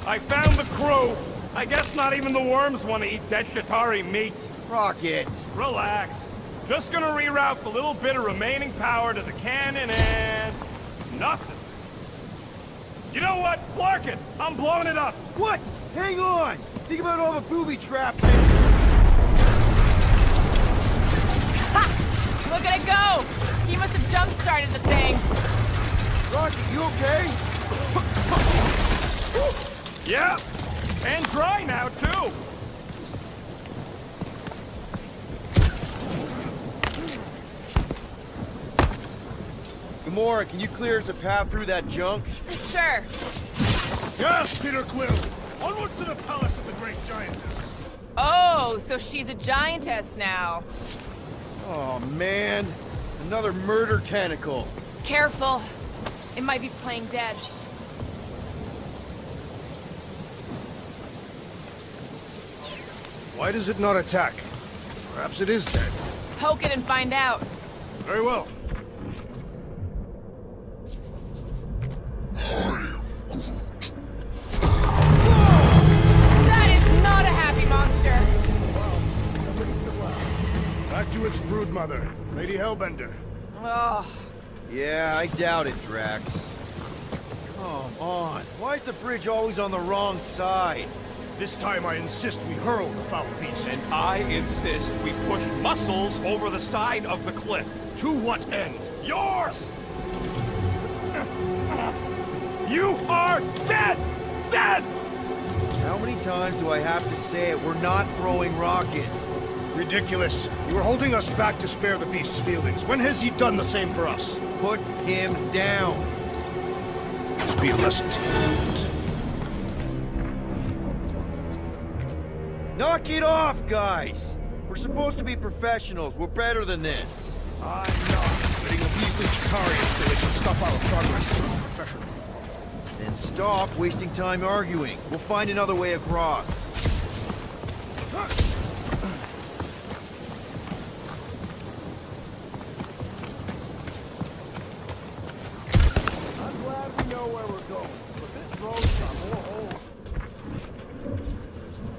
I found the crew. I guess not even the worms want to eat dead Shatari meat. Rocket! Relax. Just gonna reroute the little bit of remaining power to the cannon and... nothing. You know what? Clark it! I'm blowing it up! What? Hang on! Think about all the booby traps and... Ha! Look at it go! He must have jump-started the thing. Rocket, you okay? Yeah! And dry now, too! Gamora, can you clear us a path through that junk? Sure. Yes, Peter Quill! Onward to the palace of the great giantess! Oh, so she's a giantess now. Oh, man. Another murder tentacle. Careful. It might be playing dead. Why does it not attack? Perhaps it is dead. Poke it and find out. Very well. Brood Mother, Lady Hellbender. Oh, Yeah, I doubt it, Drax. Come on. Why is the bridge always on the wrong side? This time I insist we hurl the foul beast. And I insist we push Muscles over the side of the cliff. To what end? Yours! You are dead! Dead! How many times do I have to say it? We're not throwing rocket. Ridiculous. You were holding us back to spare the beast's feelings. When has he done the same for us? Put him down. Just be a lesson to you. Knock it off, guys! We're supposed to be professionals. We're better than this. I'm not. Letting a Weasley Chitari installation stop our progress as a professional. Then stop wasting time arguing. We'll find another way across. I'm glad we know where we're going, but this road's got more holes.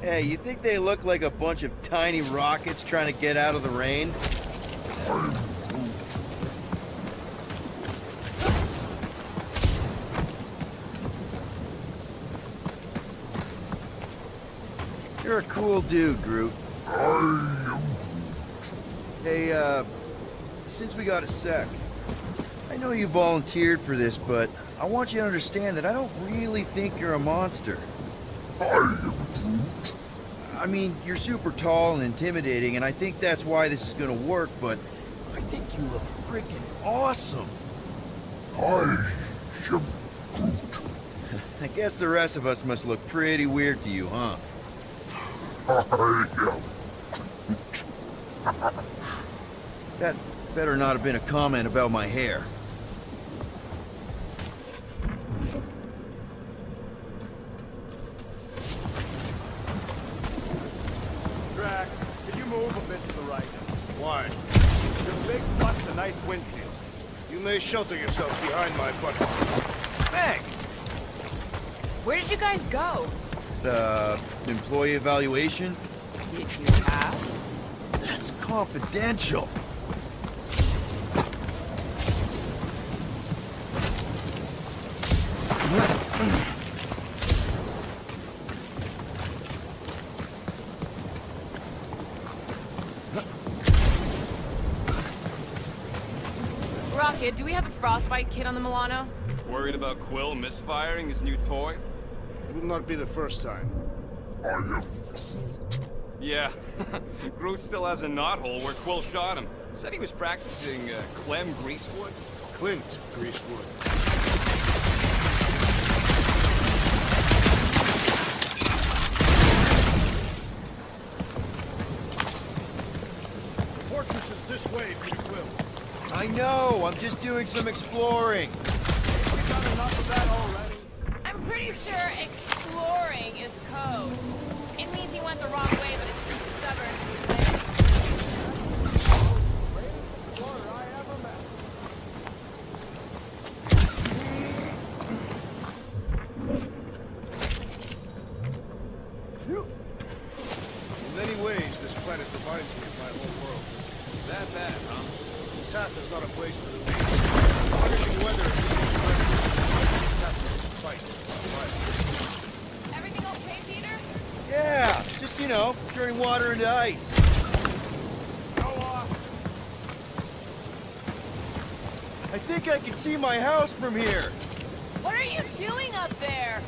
Hey, you think they look like a bunch of tiny rockets trying to get out of the rain? You're a cool dude, Groot. Hey, since we got a sec, I know you volunteered for this, but I want you to understand that I don't really think you're a monster. I mean, you're super tall and intimidating, and I think that's why this is gonna work, but I think you look freaking awesome. I guess the rest of us must look pretty weird to you, huh? That better not have been a comment about my hair. Drax, can you move a bit to the right? Why? Your big butt's a nice windshield. You may shelter yourself behind my buttocks. Thanks! where did you guys go? Employee evaluation? Did you pass? That's confidential. Rocket, do we have a frostbite kit on the Milano? Worried about Quill misfiring his new toy? It will not be the first time. Yeah. Groot still has a knothole where Quill shot him. Said he was practicing Clem Greasewood. Clint Greasewood. The fortress is this way, Peter Quill. I know, I'm just doing some exploring. We got enough of that already. I'm pretty sure exploring is code. It means he went the wrong way, but is too stubborn to admit it. In many ways, this planet reminds me of my home world. That bad, huh? Taff is not a place for the weak. Punishing weather is Taff will fight to survive. Everything okay, Peter? Yeah, just, turning water into ice. Go off! I think I can see my house from here. What are you doing up there?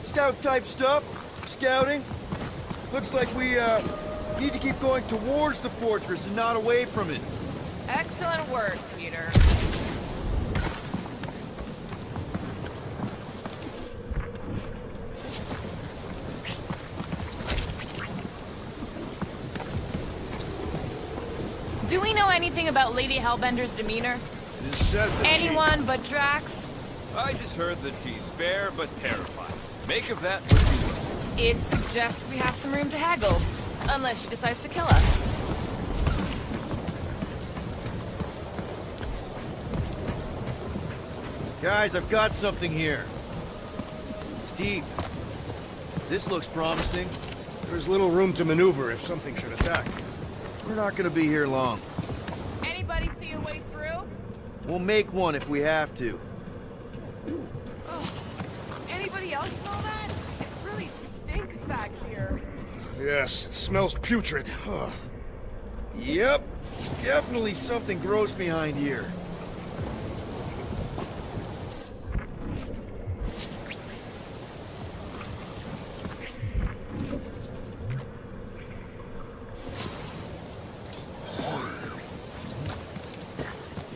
Scout-type stuff. Scouting. Looks like we, need to keep going towards the fortress and not away from it. Excellent work, Peter. Do we know anything about Lady Hellbender's demeanor? It is said that Anyone but Drax? I just heard that she's fair but terrified. Make of that what you will. It suggests we have some room to haggle. Unless she decides to kill us. Guys, I've got something here. It's deep. This looks promising. There's little room to maneuver if something should attack. We're not gonna be here long. We'll make one if we have to. Anybody else smell that? It really stinks back here. Yes, it smells putrid. Ugh. Yep. Definitely something gross behind here.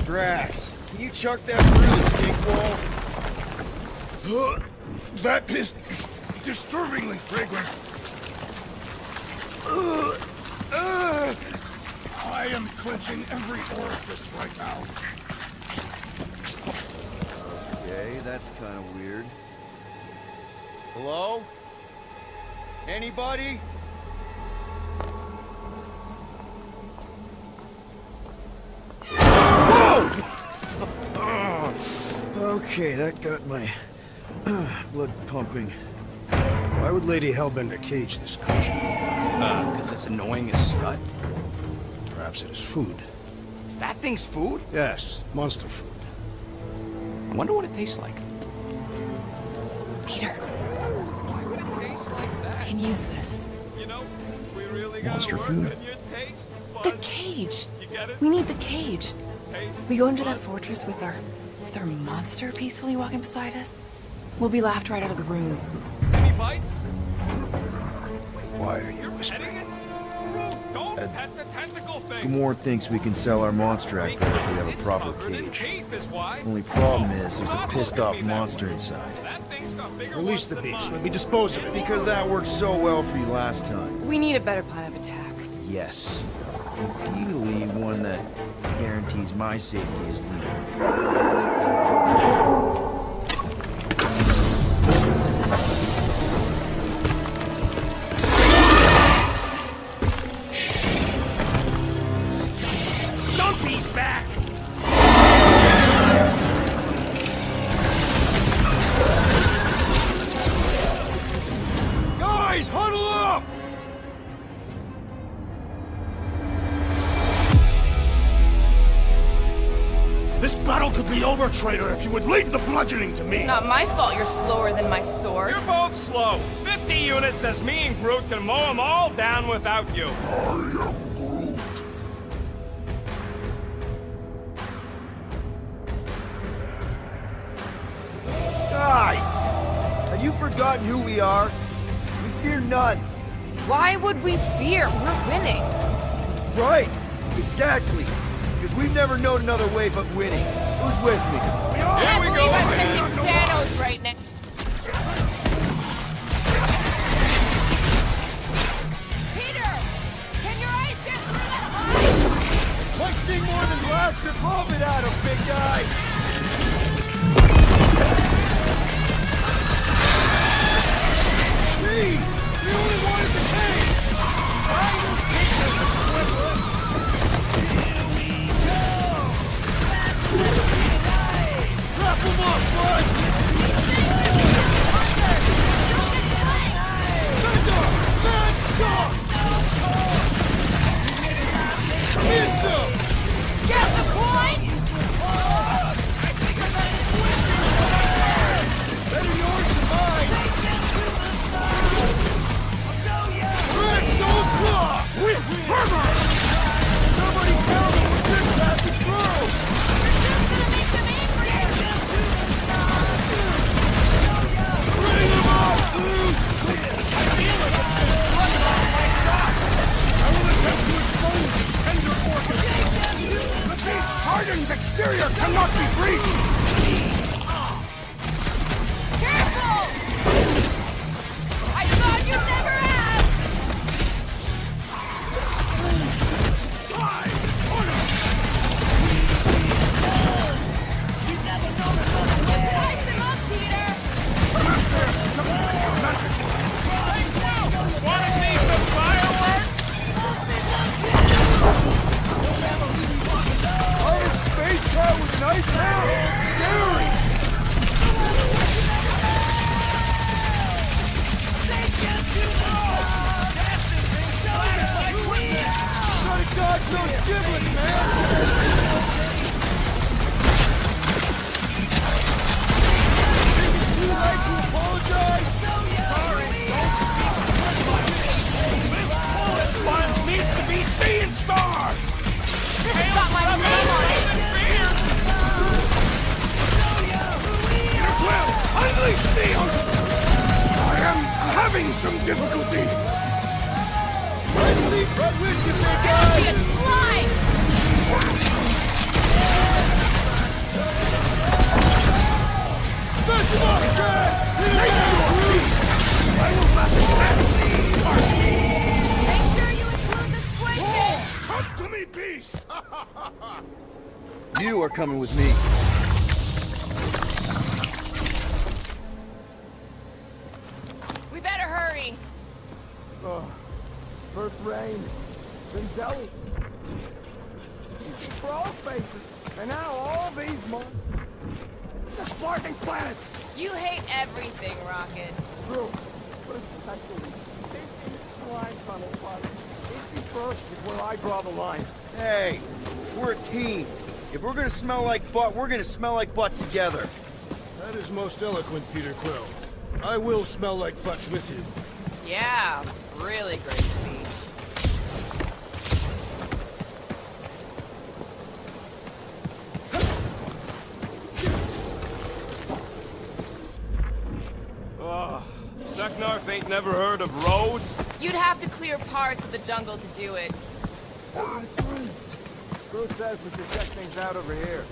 Drax, can you chuck that through the stink wall? That is disturbingly fragrant. I am clenching every orifice right now. Okay, that's kind of weird. Hello? Anybody? Okay, that got my blood pumping. Why would Lady Hellbender cage this creature? Because it's annoying as scut. Perhaps it is food. That thing's food? Yes, monster food. I wonder what it tastes like. Peter, Why would it taste like that? I can use this. You know, we really gotta Monster work food? on your taste The buds. cage. You get it? We need the cage. Taste We go into that buds. fortress with our monster peacefully walking beside us. We'll be laughed right out of the room. Any bites? Why are you Petting whispering? it? Root, don't pet the tentacle thing. Gamorrean thinks we can sell our monster act better if we have a It's proper covered in cage. teeth is why. Only problem is there's a Stop pissed looking off at me that monster way. inside. That thing's got bigger Release ones the than beast. mine. Let me dispose of it. Because that worked so well for you last time. We need a better plan of attack. Yes. Ideally, one that guarantees my safety as leader. Stumpy's back! Guys, huddle up! This battle could be over, traitor, if you would leave the bludgeoning to me. Not my fault you're slower than my sword. You're both slow. 50 units says me and Groot can mow them all down without you. Guys! Have you forgotten who we are? We fear none. Why would we fear? We're winning. Right! Exactly! Because we've never known another way but winning. Who's with me? Here we go. I'm missing Thanos right now. Peter! Can your eyes get through that hide? Might sting more than blasted vomit at him, big guy! Jeez! We only wanted the cage! Riders kick the squiblets! Here we go! Wrap him up, bud! Hands up! Get the point! Better yours than mine! Red Soul Claw! With fervor! Somebody tell them we're just passing through! Bring them up, Groot! I feel like it's been flooded off my socks! I will attempt to expose its tender organs! The beast's hardened exterior cannot be breached! Careful! I thought you'd never ask! Slice him up, Peter! There's something with your magic. Wanna see some fireworks? Iron Space Cat with nice hair! Scary! Gotta dodge those giblets, man! right to apologize? Sorry, don't speak Squid like This bullet sponge needs to be seeing stars! This has got my name on it! Well, unleash the I am having some difficulty. Let's see right with you, big I don't see a slice! Smash him up, Drax! Make your peace! I will fasten Make sure you include the squishes! Come to me, beast! You are coming with me. We better hurry. First rain, then jelly. Frog faces, and now all these the sparking planets. You hate everything, Rocket. True, but especially 50 line tunnel party. 51st is where I draw the line. Hey, we're a team. If we're gonna smell like butt, we're gonna smell like butt together. That is most eloquent, Peter Quill. I will smell like butt with you. Yeah, really great speech. Seknarf ain't never heard of roads? You'd have to clear parts of the jungle to do it. Groot says we should check things out over here.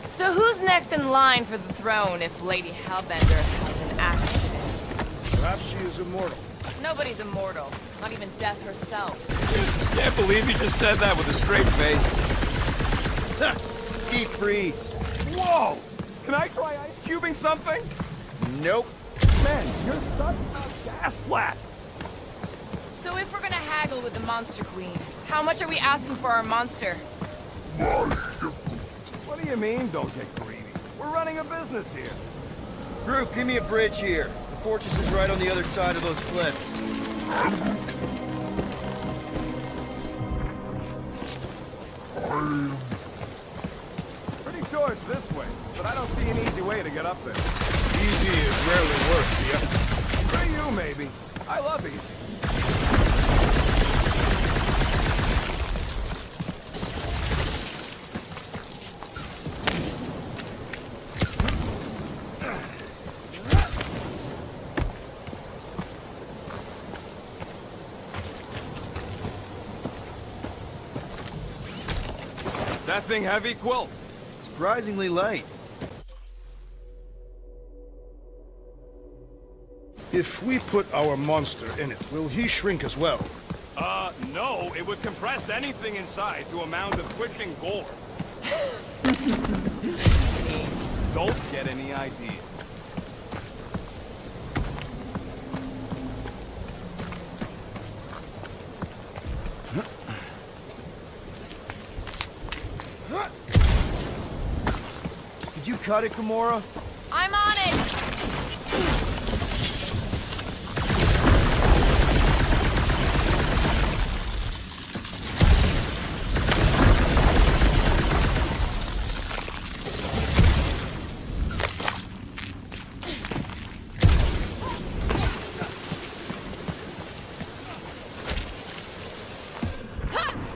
So who's next in line for the throne if Lady Hellbender has an accident? Perhaps she is immortal. Nobody's immortal. Not even death herself. Can't believe you just said that with a straight face. Deep freeze. Whoa! Can I try ice cubing something? Nope. Man, you're such a gas flat. So if we're gonna haggle with the Monster Queen, how much are we asking for our monster? What do you mean, don't get greedy? We're running a business here. Group, give me a bridge here. The fortress is right on the other side of those cliffs. Pretty sure it's this way, but I don't see an easy way to get up there. Easy is rarely worth the effort. For you, maybe. I love easy. That thing heavy, Quill? Surprisingly light. If we put our monster in it, will he shrink as well? No. It would compress anything inside to a mound of twitching gore. Don't get any ideas. Did you cut it, Gamora? I'm on it!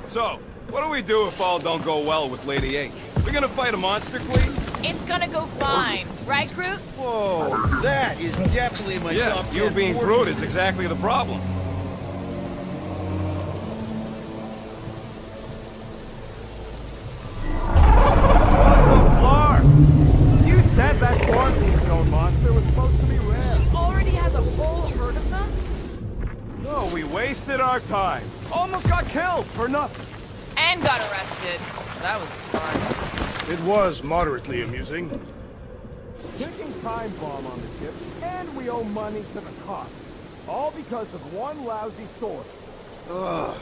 So, what do we do if all don't go well with Lady A? We gonna fight a monster queen? It's gonna go fine. Right, Groot? Whoa, that is definitely in my top 10 you being Groot fortresses. is exactly the problem. You said that quarantine zone monster was supposed to be rare. She already has a whole herd of them? No, we wasted our time. Almost got killed for nothing. And got arrested. That was fun. It was moderately amusing. Ticking time bomb on the ship, and we owe money to the cops. All because of one lousy sword. Ugh.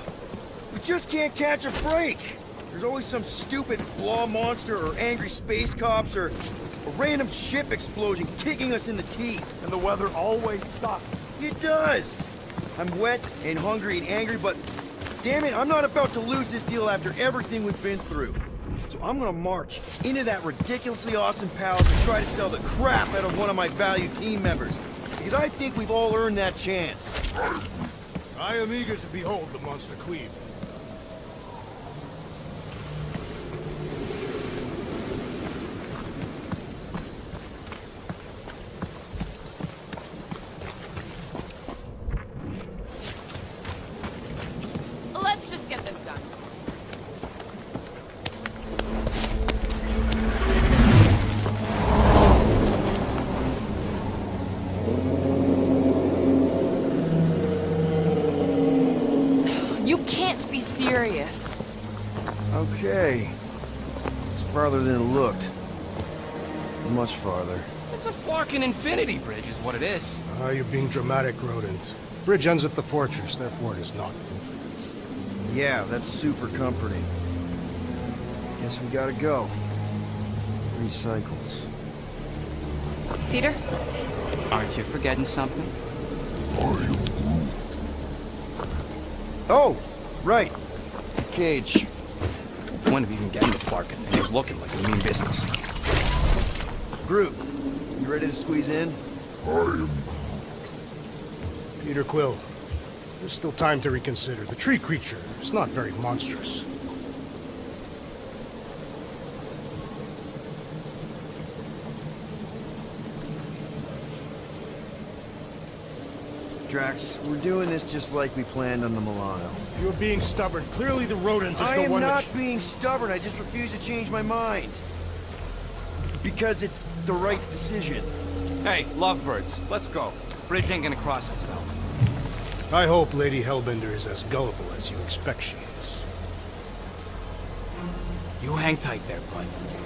We just can't catch a break. There's always some stupid blah monster or angry space cops or a random ship explosion kicking us in the teeth. And the weather always sucks. It does. I'm wet and hungry and angry, but damn it, I'm not about to lose this deal after everything we've been through. So I'm gonna march into that ridiculously awesome palace and try to sell the crap out of one of my valued team members. Because I think we've all earned that chance. I am eager to behold the monster queen. Let's just get this done. You can't be serious. Okay. It's farther than it looked. Much farther. It's a Flarkin infinity bridge is what it is. Ah, you're being dramatic, rodent. Bridge ends at the fortress, therefore it is not infinite. Yeah, that's super comforting. Guess we gotta go. 3 cycles. Peter? Aren't you forgetting something? Oh, right. Cage. The point of even getting the Flarkin thing was looking like we mean business. Groot, you ready to squeeze in? Peter Quill, there's still time to reconsider. The tree creature is not very monstrous. Drax, we're doing this just like we planned on the Milano. You're being stubborn. Clearly the rodent is I the am one not that... being stubborn, I just refuse to change my mind. Because it's the right decision. Hey, lovebirds, let's go. Bridge ain't gonna cross itself. I hope Lady Hellbender is as gullible as you expect she is. You hang tight there, bud.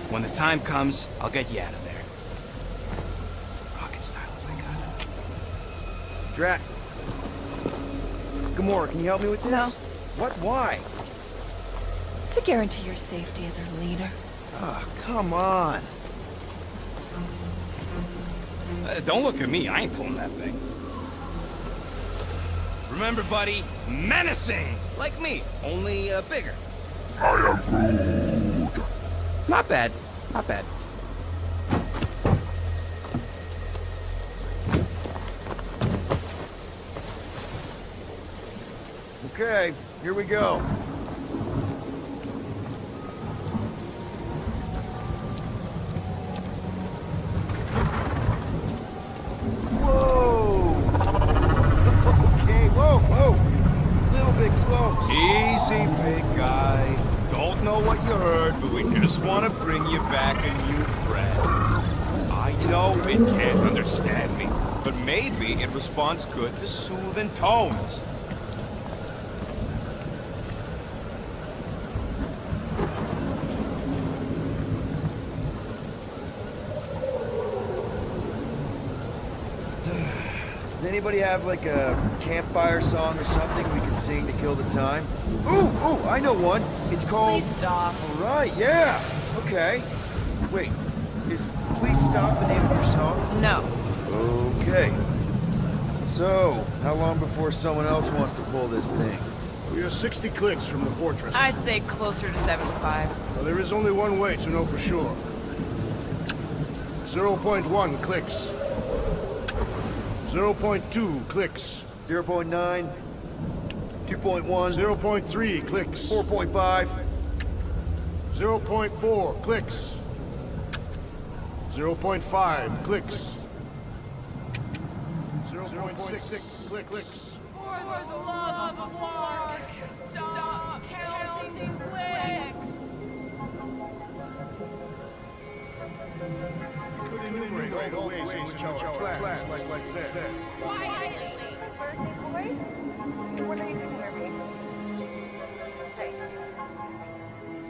When the time comes, I'll get you out of there. Rocket style if I got it. Drax. Gamora, can you help me with this? No. What? Why? To guarantee your safety as our leader. Ah, come on. Don't look at me, I ain't pulling that thing. Remember, buddy, menacing! Like me, only bigger. I am Groot. Not bad, not bad. Okay, here we go. Whoa! Okay, whoa! Little bit close. Easy, big guy. Don't know what you heard, but we just want to bring you back a new friend. I know it can't understand me, but maybe it responds good to soothing tones. Does anybody have like a campfire song or something we can sing to kill the time? Ooh, I know one. It's called... Please stop. All right, yeah. Okay. Wait, is Please Stop the name of your song? No. Okay. So, how long before someone else wants to pull this thing? We are 60 clicks from the fortress. I'd say closer to 75. Well, there is only one way to know for sure. 0.1 clicks. 0.2 clicks. 0.9, 2.1, 0.3 clicks. 4.5, 0.4 clicks. 0.5 clicks. 0.6 clicks. For the love of Mark, stop counting clicks. Could enumerate all the ways in which our plans like fair. Quietly. What are you doing there, babe? Hey.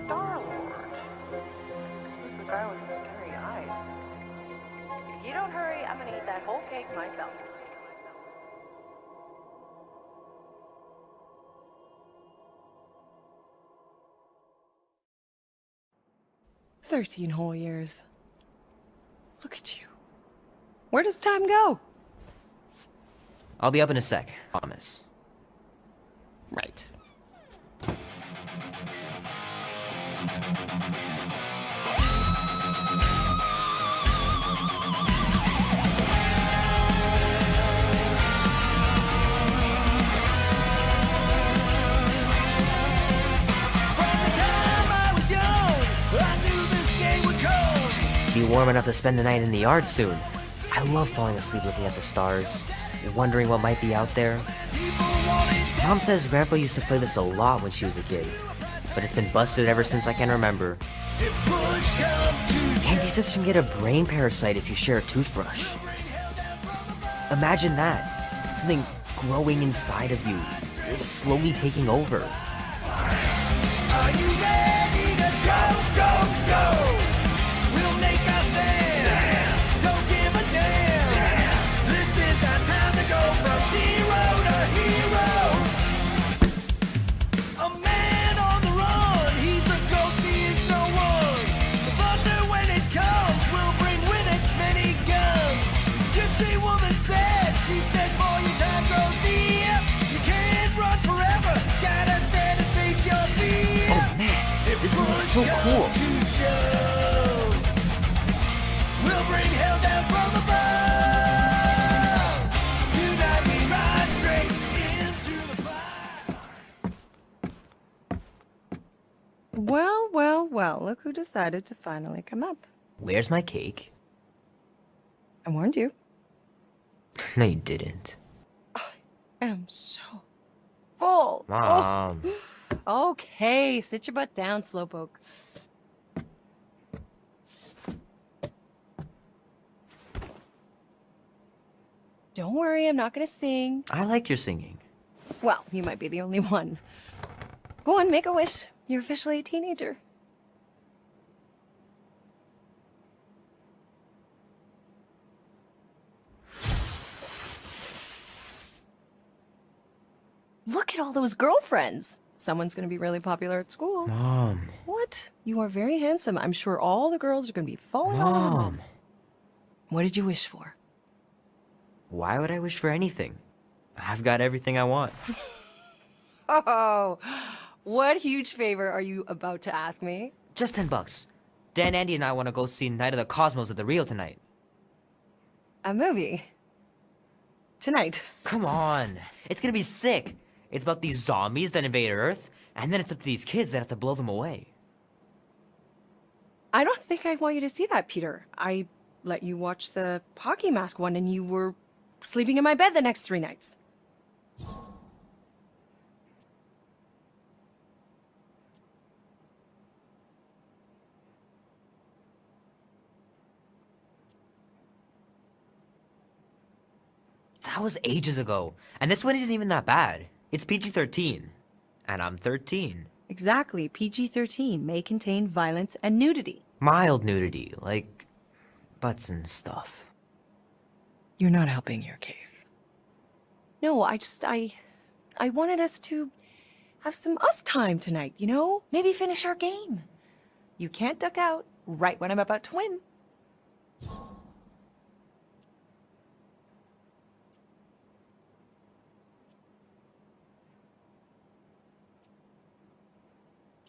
Star-Lord. Who's the guy with the scary eyes? If you don't hurry, I'm gonna eat that whole cake myself. "13 whole years. Look at you. Where does time go?" I'll be up in a sec, promise. Right. warm enough to spend the night in the yard soon. I love falling asleep looking at the stars, wondering what might be out there. Mom says Grandpa used to play this a lot when she was a kid, but it's been busted ever since I can remember. And he says you can get a brain parasite if you share a toothbrush. Imagine that. Something growing inside of you is slowly taking over. Are you ready to go? We'll make our stand. Don't give a damn. This is our time to go from zero to hero. A man on the run, he's a ghost, he is no one. The thunder when it comes will bring with it many guns. Gypsy woman said, she said, boy, your time grows near. You can't run forever, gotta stand and face your fear. Oh man, this is so cool. We'll bring hell down from above. Tonight we ride straight into the fire. Well, look who decided to finally come up. Where's my cake? I warned you. No, you didn't. I am so full. Mom. Oh. Okay, sit your butt down, Slowpoke. Don't worry, I'm not gonna sing. I liked your singing. Well, you might be the only one. Go on, make a wish. You're officially a teenager. Look at all those girlfriends. Someone's gonna be really popular at school. Mom. What? You are very handsome. I'm sure all the girls are gonna be falling on you. Mom. What did you wish for? Why would I wish for anything? I've got everything I want. Oh, what huge favor are you about to ask me? Just $10. Dan, Andy, and I want to go see Night of the Cosmos at the Rio tonight. A movie? Tonight? Come on. It's gonna be sick. It's about these zombies that invade Earth, and then it's up to these kids that have to blow them away. I don't think I want you to see that, Peter. I let you watch the hockey mask one and you were sleeping in my bed the next 3 nights. That was ages ago, and this one isn't even that bad. It's PG-13, and I'm 13. Exactly. PG-13 may contain violence and nudity. Mild nudity, like butts and stuff. You're not helping your case. No, I wanted us to have some us time tonight, you know? Maybe finish our game. You can't duck out right when I'm about to win.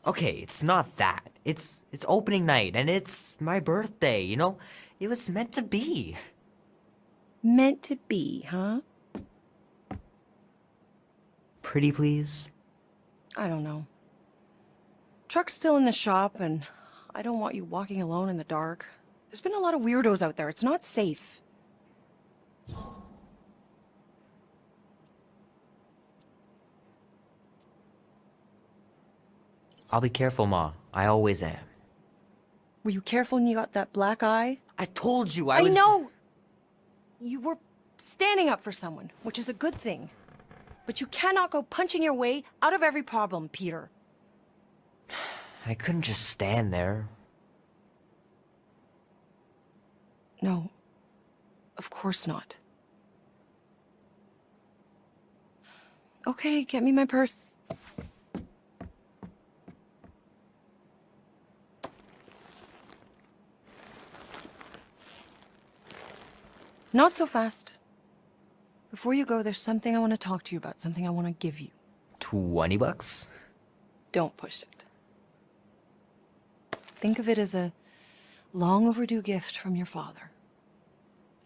Okay, it's not that. It's opening night, and it's my birthday, you know? It was meant to be. Meant to be, huh? Pretty please? I don't know. Truck's still in the shop, and I don't want you walking alone in the dark. There's been a lot of weirdos out there. It's not safe. I'll be careful, Ma. I always am. Were you careful when you got that black eye? I told you I was- know! You were standing up for someone, which is a good thing. But you cannot go punching your way out of every problem, Peter. I couldn't just stand there. No. Of course not. Okay, get me my purse. Not so fast. Before you go, there's something I want to talk to you about, something I want to give you. $20? Don't push it. Think of it as a long overdue gift from your father.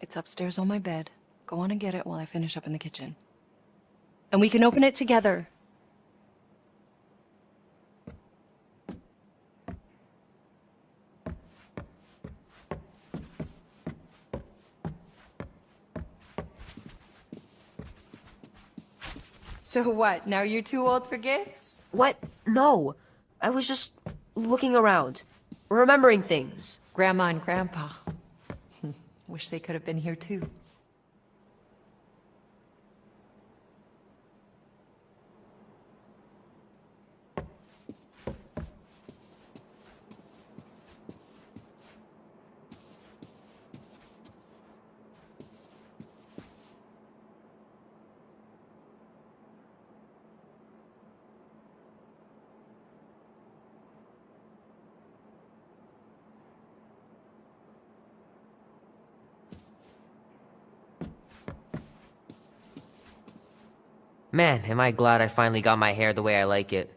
It's upstairs on my bed. Go on and get it while I finish up in the kitchen. And we can open it together. So what, now you're too old for gifts? What? No. I was just looking around, remembering things. Grandma and Grandpa. Wish they could have been here too. Man, am I glad I finally got my hair the way I like it.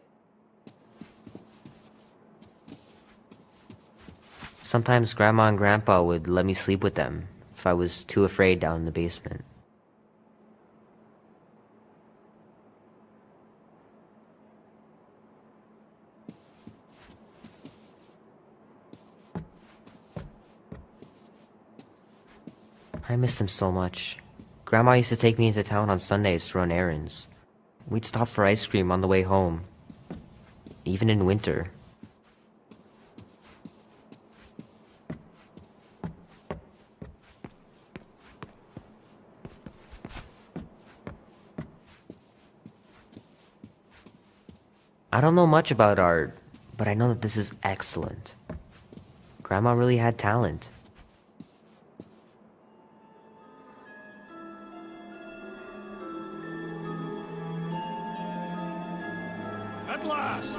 Sometimes Grandma and Grandpa would let me sleep with them if I was too afraid down in the basement. I miss them so much. Grandma used to take me into town on Sundays to run errands. We'd stop for ice cream on the way home, even in winter. I don't know much about art, but I know that this is excellent. Grandma really had talent. At last!